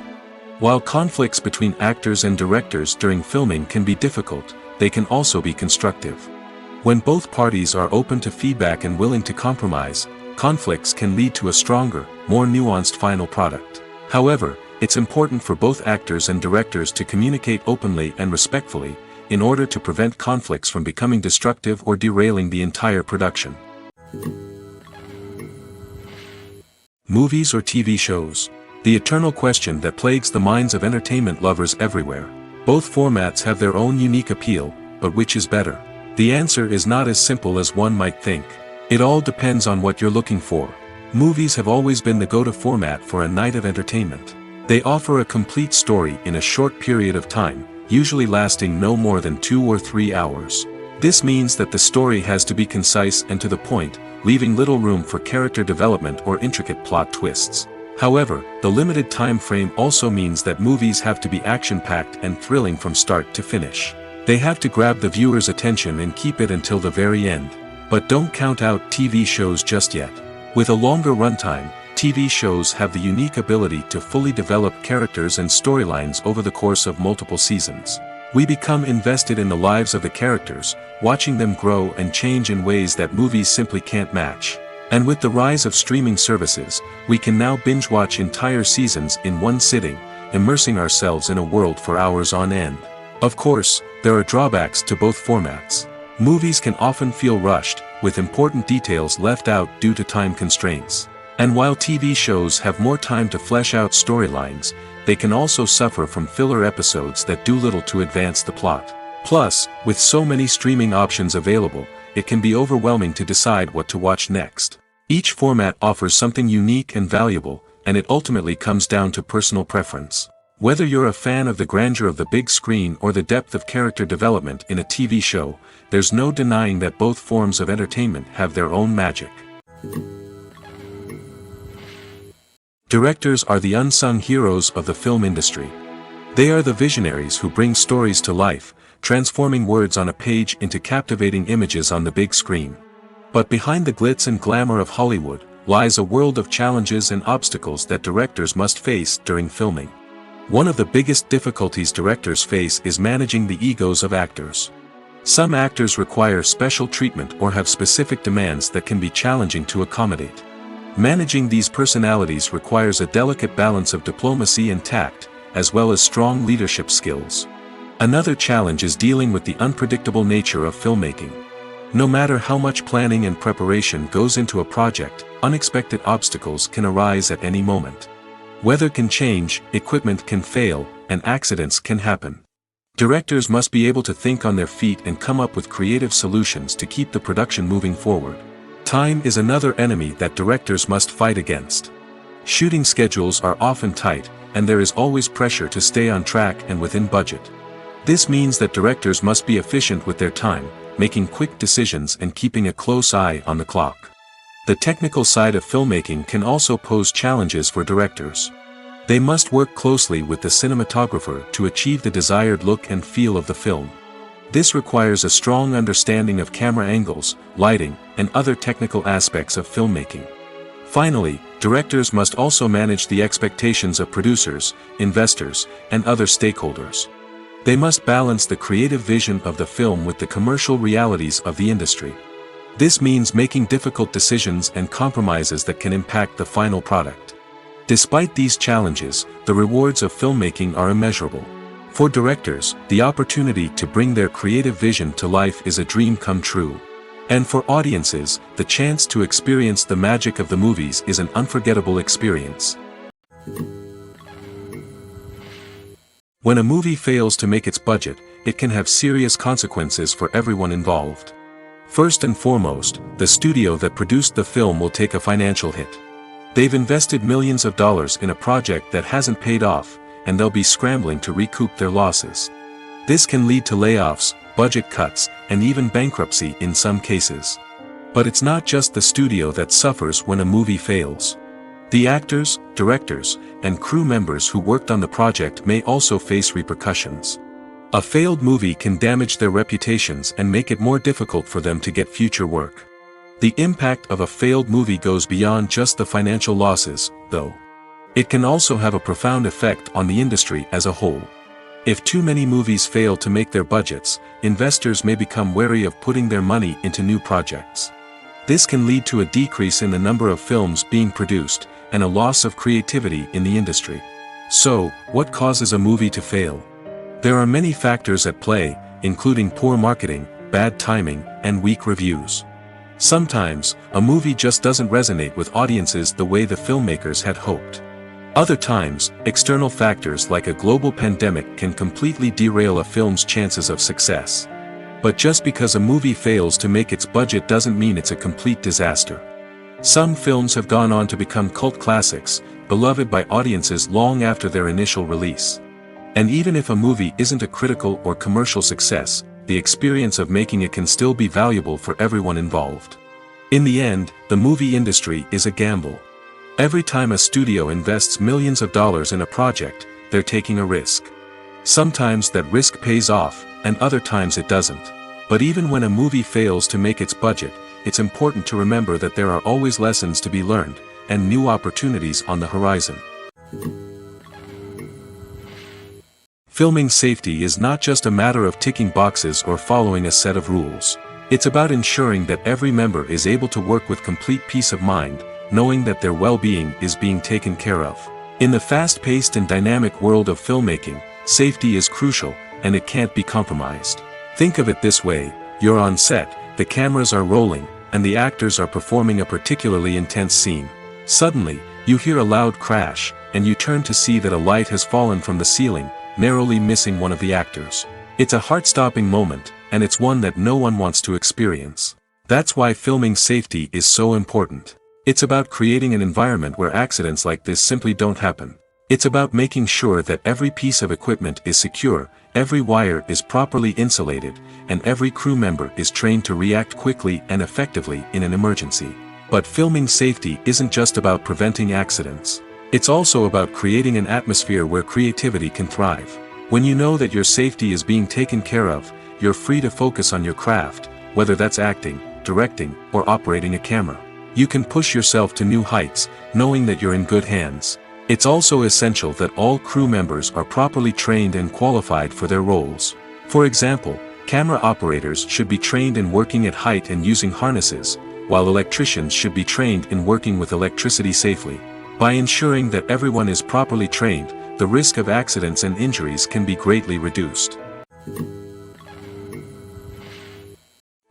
While conflicts between actors and directors during filming can be difficult, they can also be constructive. When both parties are open to feedback and willing to compromise, conflicts can lead to a stronger, more nuanced final product. However, It's important for both actors and directors to communicate openly and respectfully, in order to prevent conflicts from becoming destructive or derailing the entire production. Movies or TV shows? The eternal question that plagues the minds of entertainment lovers everywhere. Both formats have their own unique appeal, but which is better? The answer is not as simple as one might think. It all depends on what you're looking for. Movies have always been the go-to format for a night of entertainment. They offer a complete story in a short period of time, usually lasting no more than 2 or 3 hours. This means that the story has to be concise and to the point, leaving little room for character development or intricate plot twists. However, the limited time frame also means that movies have to be action-packed and thrilling from start to finish. They have to grab the viewer's attention and keep it until the very end. But don't count out TV shows just yet. With a longer runtime, TV shows have the unique ability to fully develop characters and storylines over the course of multiple seasons. We become invested in the lives of the characters, watching them grow and change in ways that movies simply can't match. And with the rise of streaming services, we can now binge-watch entire seasons in one sitting, immersing ourselves in a world for hours on end. Of course, there are drawbacks to both formats. Movies can often feel rushed, with important details left out due to time constraints. And while TV shows have more time to flesh out storylines, they can also suffer from filler episodes that do little to advance the plot. Plus, with so many streaming options available, it can be overwhelming to decide what to watch next. Each format offers something unique and valuable, and it ultimately comes down to personal preference. Whether you're a fan of the grandeur of the big screen or the depth of character development in a TV show, there's no denying that both forms of entertainment have their own magic. Directors are the unsung heroes of the film industry. They are the visionaries who bring stories to life, transforming words on a page into captivating images on the big screen. But behind the glitz and glamour of Hollywood, lies a world of challenges and obstacles that directors must face during filming. One of the biggest difficulties directors face is managing the egos of actors. Some actors require special treatment or have specific demands that can be challenging to accommodate. Managing these personalities requires a delicate balance of diplomacy and tact, as well as strong leadership skills. Another challenge is dealing with the unpredictable nature of filmmaking. No matter how much planning and preparation goes into a project, unexpected obstacles can arise at any moment. Weather can change, equipment can fail, and accidents can happen. Directors must be able to think on their feet and come up with creative solutions to keep the production moving forward. Time is another enemy that directors must fight against. Shooting schedules are often tight, and there is always pressure to stay on track and within budget. This means that directors must be efficient with their time, making quick decisions and keeping a close eye on the clock. The technical side of filmmaking can also pose challenges for directors. They must work closely with the cinematographer to achieve the desired look and feel of the film. This requires a strong understanding of camera angles, lighting, and other technical aspects of filmmaking. Finally, directors must also manage the expectations of producers, investors, and other stakeholders. They must balance the creative vision of the film with the commercial realities of the industry. This means making difficult decisions and compromises that can impact the final product. Despite these challenges, the rewards of filmmaking are immeasurable. For directors, the opportunity to bring their creative vision to life is a dream come true. And for audiences, the chance to experience the magic of the movies is an unforgettable experience. When a movie fails to make its budget, it can have serious consequences for everyone involved. First and foremost, the studio that produced the film will take a financial hit. They've invested millions of dollars in a project that hasn't paid off, and they'll be scrambling to recoup their losses. This can lead to layoffs, budget cuts, and even bankruptcy in some cases. But it's not just the studio that suffers when a movie fails. The actors, directors, and crew members who worked on the project may also face repercussions. A failed movie can damage their reputations and make it more difficult for them to get future work. The impact of a failed movie goes beyond just the financial losses, though. It can also have a profound effect on the industry as a whole. If too many movies fail to make their budgets, investors may become wary of putting their money into new projects. This can lead to a decrease in the number of films being produced, and a loss of creativity in the industry. So, what causes a movie to fail? There are many factors at play, including poor marketing, bad timing, and weak reviews. Sometimes, a movie just doesn't resonate with audiences the way the filmmakers had hoped. Other times, external factors like a global pandemic can completely derail a film's chances of success. But just because a movie fails to make its budget doesn't mean it's a complete disaster. Some films have gone on to become cult classics, beloved by audiences long after their initial release. And even if a movie isn't a critical or commercial success, the experience of making it can still be valuable for everyone involved. In the end, the movie industry is a gamble. Every time a studio invests millions of dollars in a project, they're taking a risk. Sometimes that risk pays off, and other times it doesn't. But even when a movie fails to make its budget, it's important to remember that there are always lessons to be learned, and new opportunities on the horizon. Filming safety is not just a matter of ticking boxes or following a set of rules. It's about ensuring that every member is able to work with complete peace of mind, knowing that their well-being is being taken care of. In the fast-paced and dynamic world of filmmaking, safety is crucial, and it can't be compromised. Think of it this way: you're on set, the cameras are rolling, and the actors are performing a particularly intense scene. Suddenly, you hear a loud crash, and you turn to see that a light has fallen from the ceiling, narrowly missing one of the actors. It's a heart-stopping moment, and it's one that no one wants to experience. That's why filming safety is so important. It's about creating an environment where accidents like this simply don't happen. It's about making sure that every piece of equipment is secure, every wire is properly insulated, and every crew member is trained to react quickly and effectively in an emergency. But filming safety isn't just about preventing accidents. It's also about creating an atmosphere where creativity can thrive. When you know that your safety is being taken care of, you're free to focus on your craft, whether that's acting, directing, or operating a camera. You can push yourself to new heights, knowing that you're in good hands. It's also essential that all crew members are properly trained and qualified for their roles. For example, camera operators should be trained in working at height and using harnesses, while electricians should be trained in working with electricity safely. By ensuring that everyone is properly trained, the risk of accidents and injuries can be greatly reduced.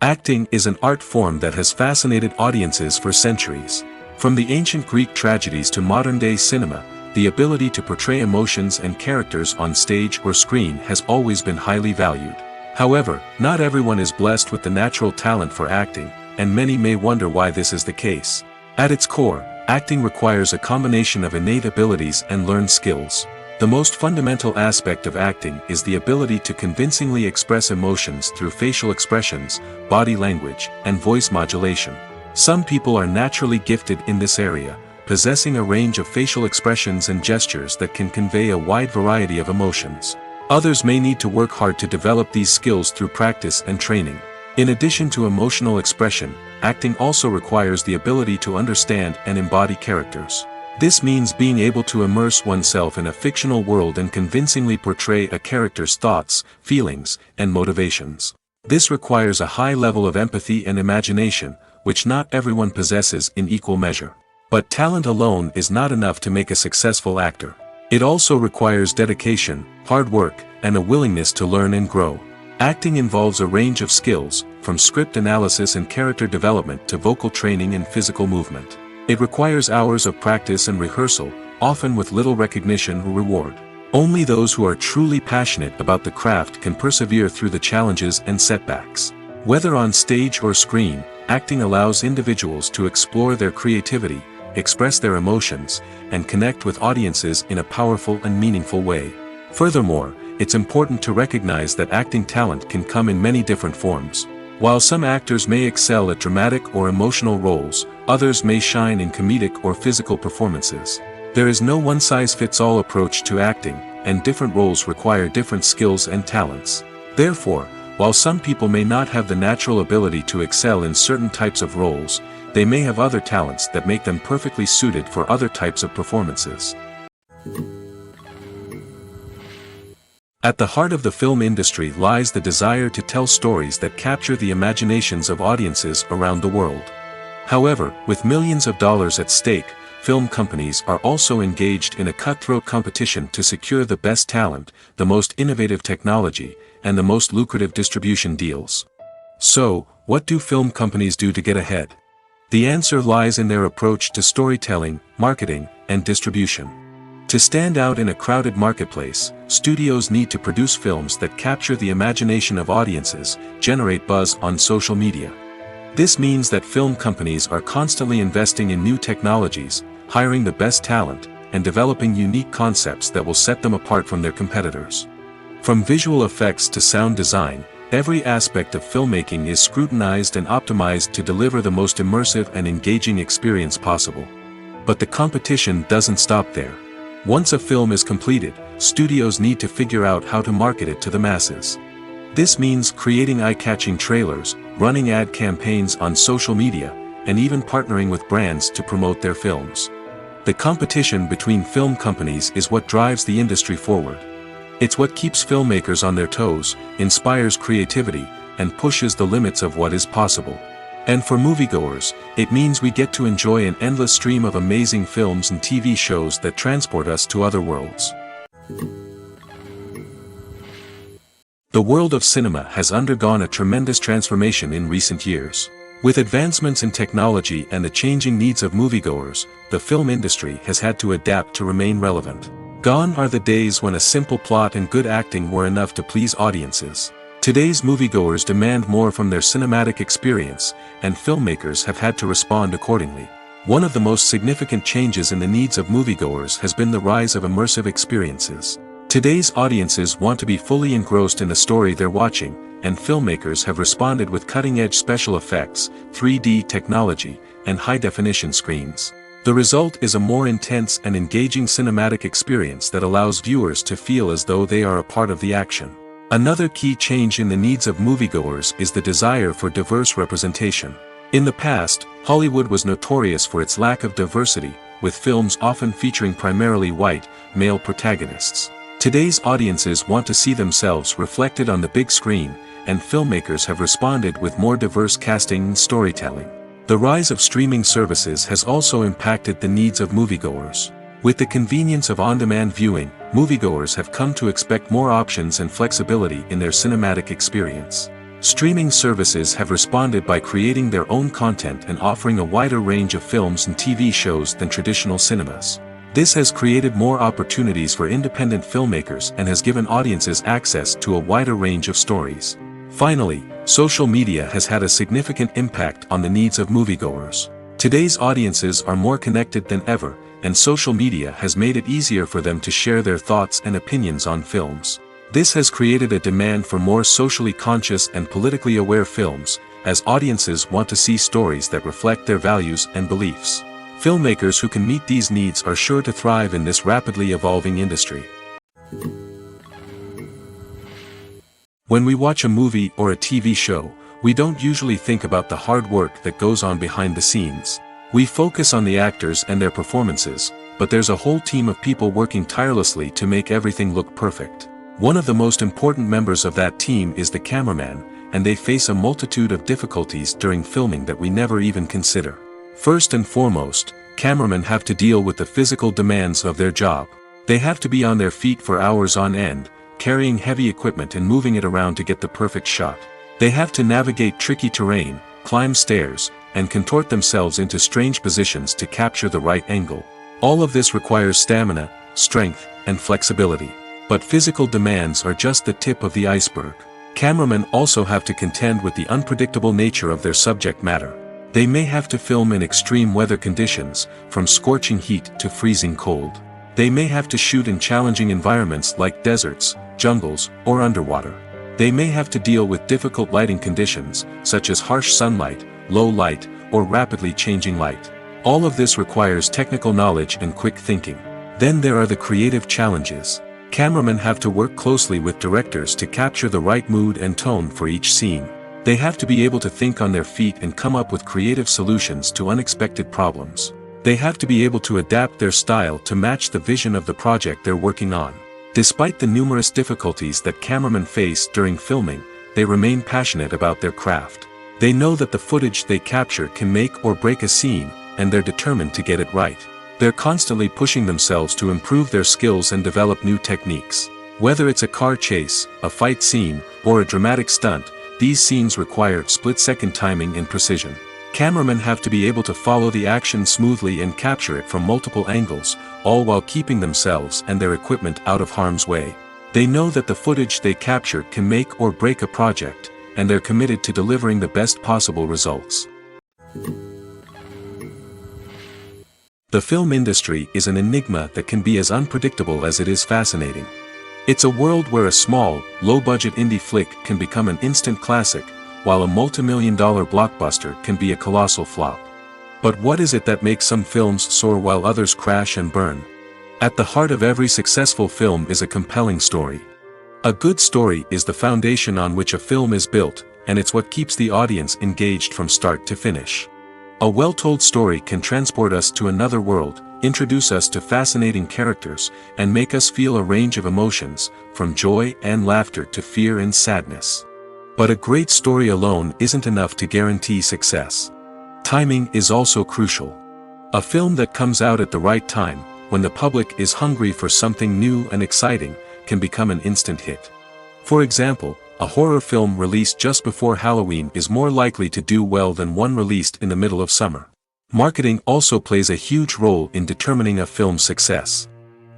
Acting is an art form that has fascinated audiences for centuries. From the ancient Greek tragedies to modern-day cinema, the ability to portray emotions and characters on stage or screen has always been highly valued. However, not everyone is blessed with the natural talent for acting, and many may wonder why this is the case. At its core, acting requires a combination of innate abilities and learned skills. The most fundamental aspect of acting is the ability to convincingly express emotions through facial expressions, body language, and voice modulation. Some people are naturally gifted in this area, possessing a range of facial expressions and gestures that can convey a wide variety of emotions. Others may need to work hard to develop these skills through practice and training. In addition to emotional expression, acting also requires the ability to understand and embody characters. This means being able to immerse oneself in a fictional world and convincingly portray a character's thoughts, feelings, and motivations. This requires a high level of empathy and imagination, which not everyone possesses in equal measure. But talent alone is not enough to make a successful actor. It also requires dedication, hard work, and a willingness to learn and grow. Acting involves a range of skills, from script analysis and character development to vocal training and physical movement. It requires hours of practice and rehearsal, often with little recognition or reward. Only those who are truly passionate about the craft can persevere through the challenges and setbacks. Whether on stage or screen, acting allows individuals to explore their creativity, express their emotions, and connect with audiences in a powerful and meaningful way. Furthermore, it's important to recognize that acting talent can come in many different forms. While some actors may excel at dramatic or emotional roles, others may shine in comedic or physical performances. There is no one-size-fits-all approach to acting, and different roles require different skills and talents. Therefore, while some people may not have the natural ability to excel in certain types of roles, they may have other talents that make them perfectly suited for other types of performances. At the heart of the film industry lies the desire to tell stories that capture the imaginations of audiences around the world. However, with millions of dollars at stake, film companies are also engaged in a cutthroat competition to secure the best talent, the most innovative technology, and the most lucrative distribution deals. So, what do film companies do to get ahead? The answer lies in their approach to storytelling, marketing, and distribution. To stand out in a crowded marketplace, studios need to produce films that capture the imagination of audiences, generate buzz on social media. This means that film companies are constantly investing in new technologies, hiring the best talent, and developing unique concepts that will set them apart from their competitors. From visual effects to sound design, every aspect of filmmaking is scrutinized and optimized to deliver the most immersive and engaging experience possible. But the competition doesn't stop there. Once a film is completed, studios need to figure out how to market it to the masses. This means creating eye-catching trailers, running ad campaigns on social media, and even partnering with brands to promote their films. The competition between film companies is what drives the industry forward. It's what keeps filmmakers on their toes, inspires creativity, and pushes the limits of what is possible. And for moviegoers, it means we get to enjoy an endless stream of amazing films and TV shows that transport us to other worlds. The world of cinema has undergone a tremendous transformation in recent years. With advancements in technology and the changing needs of moviegoers, the film industry has had to adapt to remain relevant. Gone are the days when a simple plot and good acting were enough to please audiences. Today's moviegoers demand more from their cinematic experience, and filmmakers have had to respond accordingly. One of the most significant changes in the needs of moviegoers has been the rise of immersive experiences. Today's audiences want to be fully engrossed in the story they're watching, and filmmakers have responded with cutting-edge special effects, 3D technology, and high-definition screens. The result is a more intense and engaging cinematic experience that allows viewers to feel as though they are a part of the action. Another key change in the needs of moviegoers is the desire for diverse representation. In the past, Hollywood was notorious for its lack of diversity, with films often featuring primarily white, male protagonists. Today's audiences want to see themselves reflected on the big screen, and filmmakers have responded with more diverse casting and storytelling. The rise of streaming services has also impacted the needs of moviegoers. With the convenience of on-demand viewing, moviegoers have come to expect more options and flexibility in their cinematic experience. Streaming services have responded by creating their own content and offering a wider range of films and TV shows than traditional cinemas. This has created more opportunities for independent filmmakers and has given audiences access to a wider range of stories. Finally, social media has had a significant impact on the needs of moviegoers. Today's audiences are more connected than ever, and social media has made it easier for them to share their thoughts and opinions on films. This has created a demand for more socially conscious and politically aware films, as audiences want to see stories that reflect their values and beliefs. Filmmakers who can meet these needs are sure to thrive in this rapidly evolving industry. When we watch a movie or a TV show, we don't usually think about the hard work that goes on behind the scenes. We focus on the actors and their performances, but there's a whole team of people working tirelessly to make everything look perfect. One of the most important members of that team is the cameraman, and they face a multitude of difficulties during filming that we never even consider. First and foremost, cameramen have to deal with the physical demands of their job. They have to be on their feet for hours on end, carrying heavy equipment and moving it around to get the perfect shot. They have to navigate tricky terrain, climb stairs, and contort themselves into strange positions to capture the right angle. All of this requires stamina, strength, and flexibility. But physical demands are just the tip of the iceberg. Cameramen also have to contend with the unpredictable nature of their subject matter. They may have to film in extreme weather conditions, from scorching heat to freezing cold. They may have to shoot in challenging environments like deserts, jungles, or underwater. They may have to deal with difficult lighting conditions, such as harsh sunlight, low light, or rapidly changing light. All of this requires technical knowledge and quick thinking. Then there are the creative challenges. Cameramen have to work closely with directors to capture the right mood and tone for each scene. They have to be able to think on their feet and come up with creative solutions to unexpected problems. They have to be able to adapt their style to match the vision of the project they're working on. Despite the numerous difficulties that cameramen face during filming, they remain passionate about their craft. They know that the footage they capture can make or break a scene, and they're determined to get it right. They're constantly pushing themselves to improve their skills and develop new techniques. Whether it's a car chase, a fight scene, or a dramatic stunt, these scenes require split-second timing and precision. Cameramen have to be able to follow the action smoothly and capture it from multiple angles, all while keeping themselves and their equipment out of harm's way. They know that the footage they capture can make or break a project, and they're committed to delivering the best possible results. The film industry is an enigma that can be as unpredictable as it is fascinating. It's a world where a small, low-budget indie flick can become an instant classic, while a multi-million-dollar blockbuster can be a colossal flop. But what is it that makes some films soar while others crash and burn? At the heart of every successful film is a compelling story. A good story is the foundation on which a film is built, and it's what keeps the audience engaged from start to finish. A well-told story can transport us to another world, introduce us to fascinating characters, and make us feel a range of emotions, from joy and laughter to fear and sadness. But a great story alone isn't enough to guarantee success. Timing is also crucial. A film that comes out at the right time, when the public is hungry for something new and exciting, can become an instant hit. For example, a horror film released just before Halloween is more likely to do well than one released in the middle of summer. Marketing also plays a huge role in determining a film's success.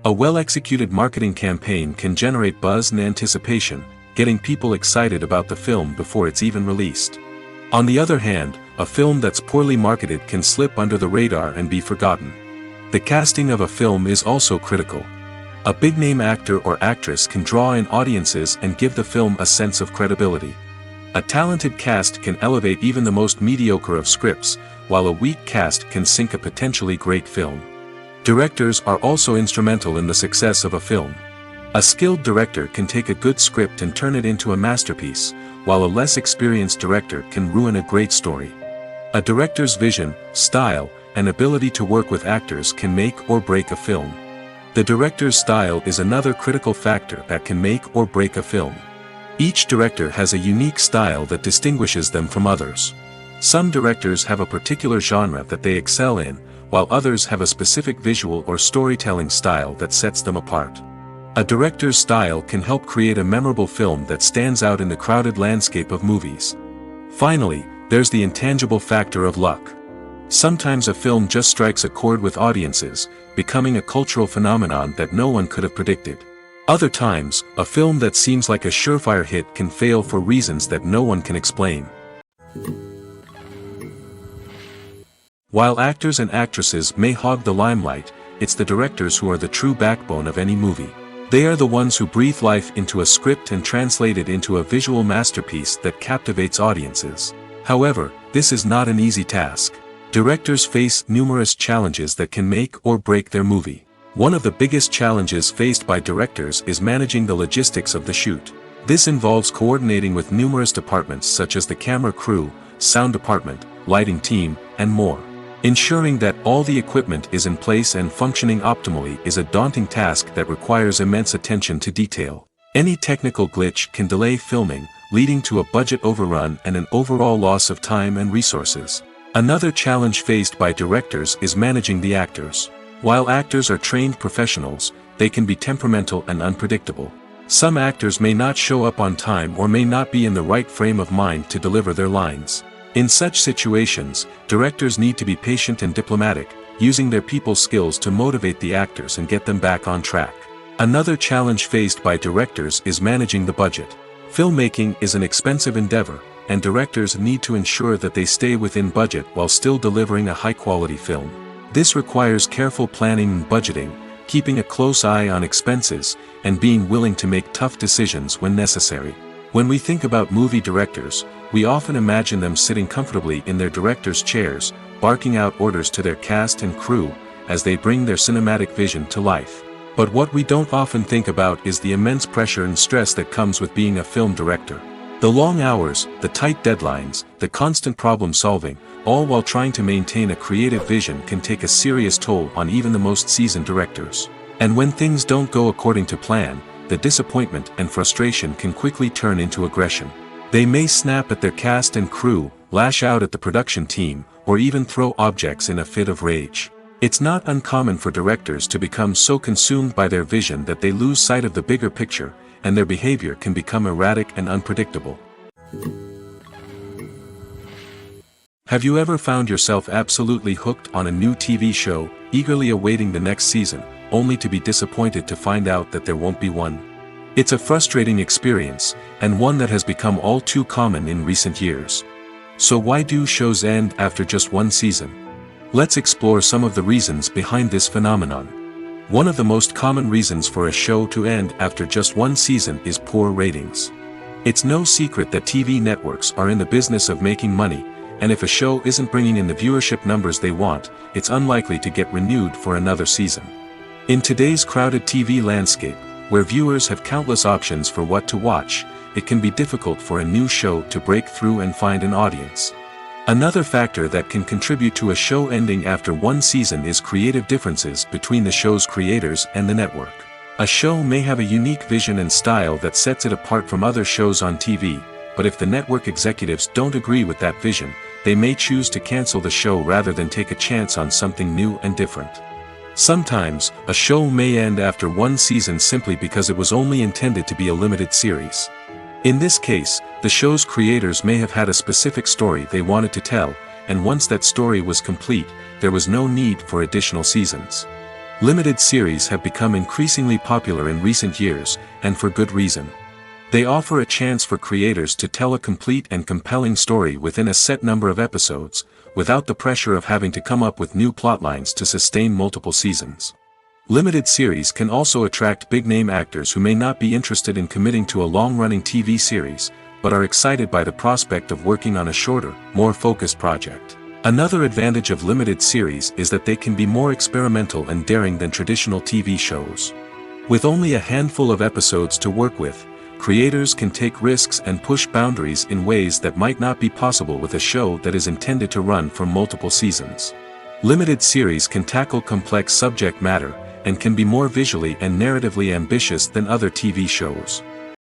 A well-executed marketing campaign can generate buzz and anticipation, getting people excited about the film before it's even released. On the other hand, a film that's poorly marketed can slip under the radar and be forgotten. The casting of a film is also critical. A big-name actor or actress can draw in audiences and give the film a sense of credibility. A talented cast can elevate even the most mediocre of scripts, while a weak cast can sink a potentially great film. Directors are also instrumental in the success of a film. A skilled director can take a good script and turn it into a masterpiece, while a less experienced director can ruin a great story. A director's vision, style, and ability to work with actors can make or break a film. The director's style is another critical factor that can make or break a film. Each director has a unique style that distinguishes them from others. Some directors have a particular genre that they excel in, while others have a specific visual or storytelling style that sets them apart. A director's style can help create a memorable film that stands out in the crowded landscape of movies. Finally, there's the intangible factor of luck. Sometimes a film just strikes a chord with audiences, becoming a cultural phenomenon that no one could have predicted. Other times, a film that seems like a surefire hit can fail for reasons that no one can explain. While actors and actresses may hog the limelight, it's the directors who are the true backbone of any movie. They are the ones who breathe life into a script and translate it into a visual masterpiece that captivates audiences. However, this is not an easy task. Directors face numerous challenges that can make or break their movie. One of the biggest challenges faced by directors is managing the logistics of the shoot. This involves coordinating with numerous departments such as the camera crew, sound department, lighting team, and more. Ensuring that all the equipment is in place and functioning optimally is a daunting task that requires immense attention to detail. Any technical glitch can delay filming, leading to a budget overrun and an overall loss of time and resources. Another challenge faced by directors is managing the actors. While actors are trained professionals, they can be temperamental and unpredictable. Some actors may not show up on time or may not be in the right frame of mind to deliver their lines. In such situations, directors need to be patient and diplomatic, using their people skills to motivate the actors and get them back on track. Another challenge faced by directors is managing the budget. Filmmaking is an expensive endeavor, and directors need to ensure that they stay within budget while still delivering a high-quality film. This requires careful planning and budgeting, keeping a close eye on expenses, and being willing to make tough decisions when necessary. When we think about movie directors, we often imagine them sitting comfortably in their director's chairs, barking out orders to their cast and crew, as they bring their cinematic vision to life. But what we don't often think about is the immense pressure and stress that comes with being a film director. The long hours, the tight deadlines, the constant problem-solving, all while trying to maintain a creative vision can take a serious toll on even the most seasoned directors. And when things don't go according to plan, the disappointment and frustration can quickly turn into aggression. They may snap at their cast and crew, lash out at the production team, or even throw objects in a fit of rage. It's not uncommon for directors to become so consumed by their vision that they lose sight of the bigger picture, and their behavior can become erratic and unpredictable. Have you ever found yourself absolutely hooked on a new TV show, eagerly awaiting the next season, only to be disappointed to find out that there won't be one? It's a frustrating experience, and one that has become all too common in recent years. So why do shows end after just one season? Let's explore some of the reasons behind this phenomenon. One of the most common reasons for a show to end after just one season is poor ratings. It's no secret that TV networks are in the business of making money, and if a show isn't bringing in the viewership numbers they want, it's unlikely to get renewed for another season. In today's crowded TV landscape, where viewers have countless options for what to watch, it can be difficult for a new show to break through and find an audience. Another factor that can contribute to a show ending after one season is creative differences between the show's creators and the network. A show may have a unique vision and style that sets it apart from other shows on TV, but if the network executives don't agree with that vision, they may choose to cancel the show rather than take a chance on something new and different. Sometimes, a show may end after one season simply because it was only intended to be a limited series. In this case, the show's creators may have had a specific story they wanted to tell, and once that story was complete, there was no need for additional seasons. Limited series have become increasingly popular in recent years, and for good reason. They offer a chance for creators to tell a complete and compelling story within a set number of episodes, without the pressure of having to come up with new plotlines to sustain multiple seasons. Limited series can also attract big-name actors who may not be interested in committing to a long-running TV series, but are excited by the prospect of working on a shorter, more focused project. Another advantage of limited series is that they can be more experimental and daring than traditional TV shows. With only a handful of episodes to work with, creators can take risks and push boundaries in ways that might not be possible with a show that is intended to run for multiple seasons. Limited series can tackle complex subject matter, and can be more visually and narratively ambitious than other TV shows.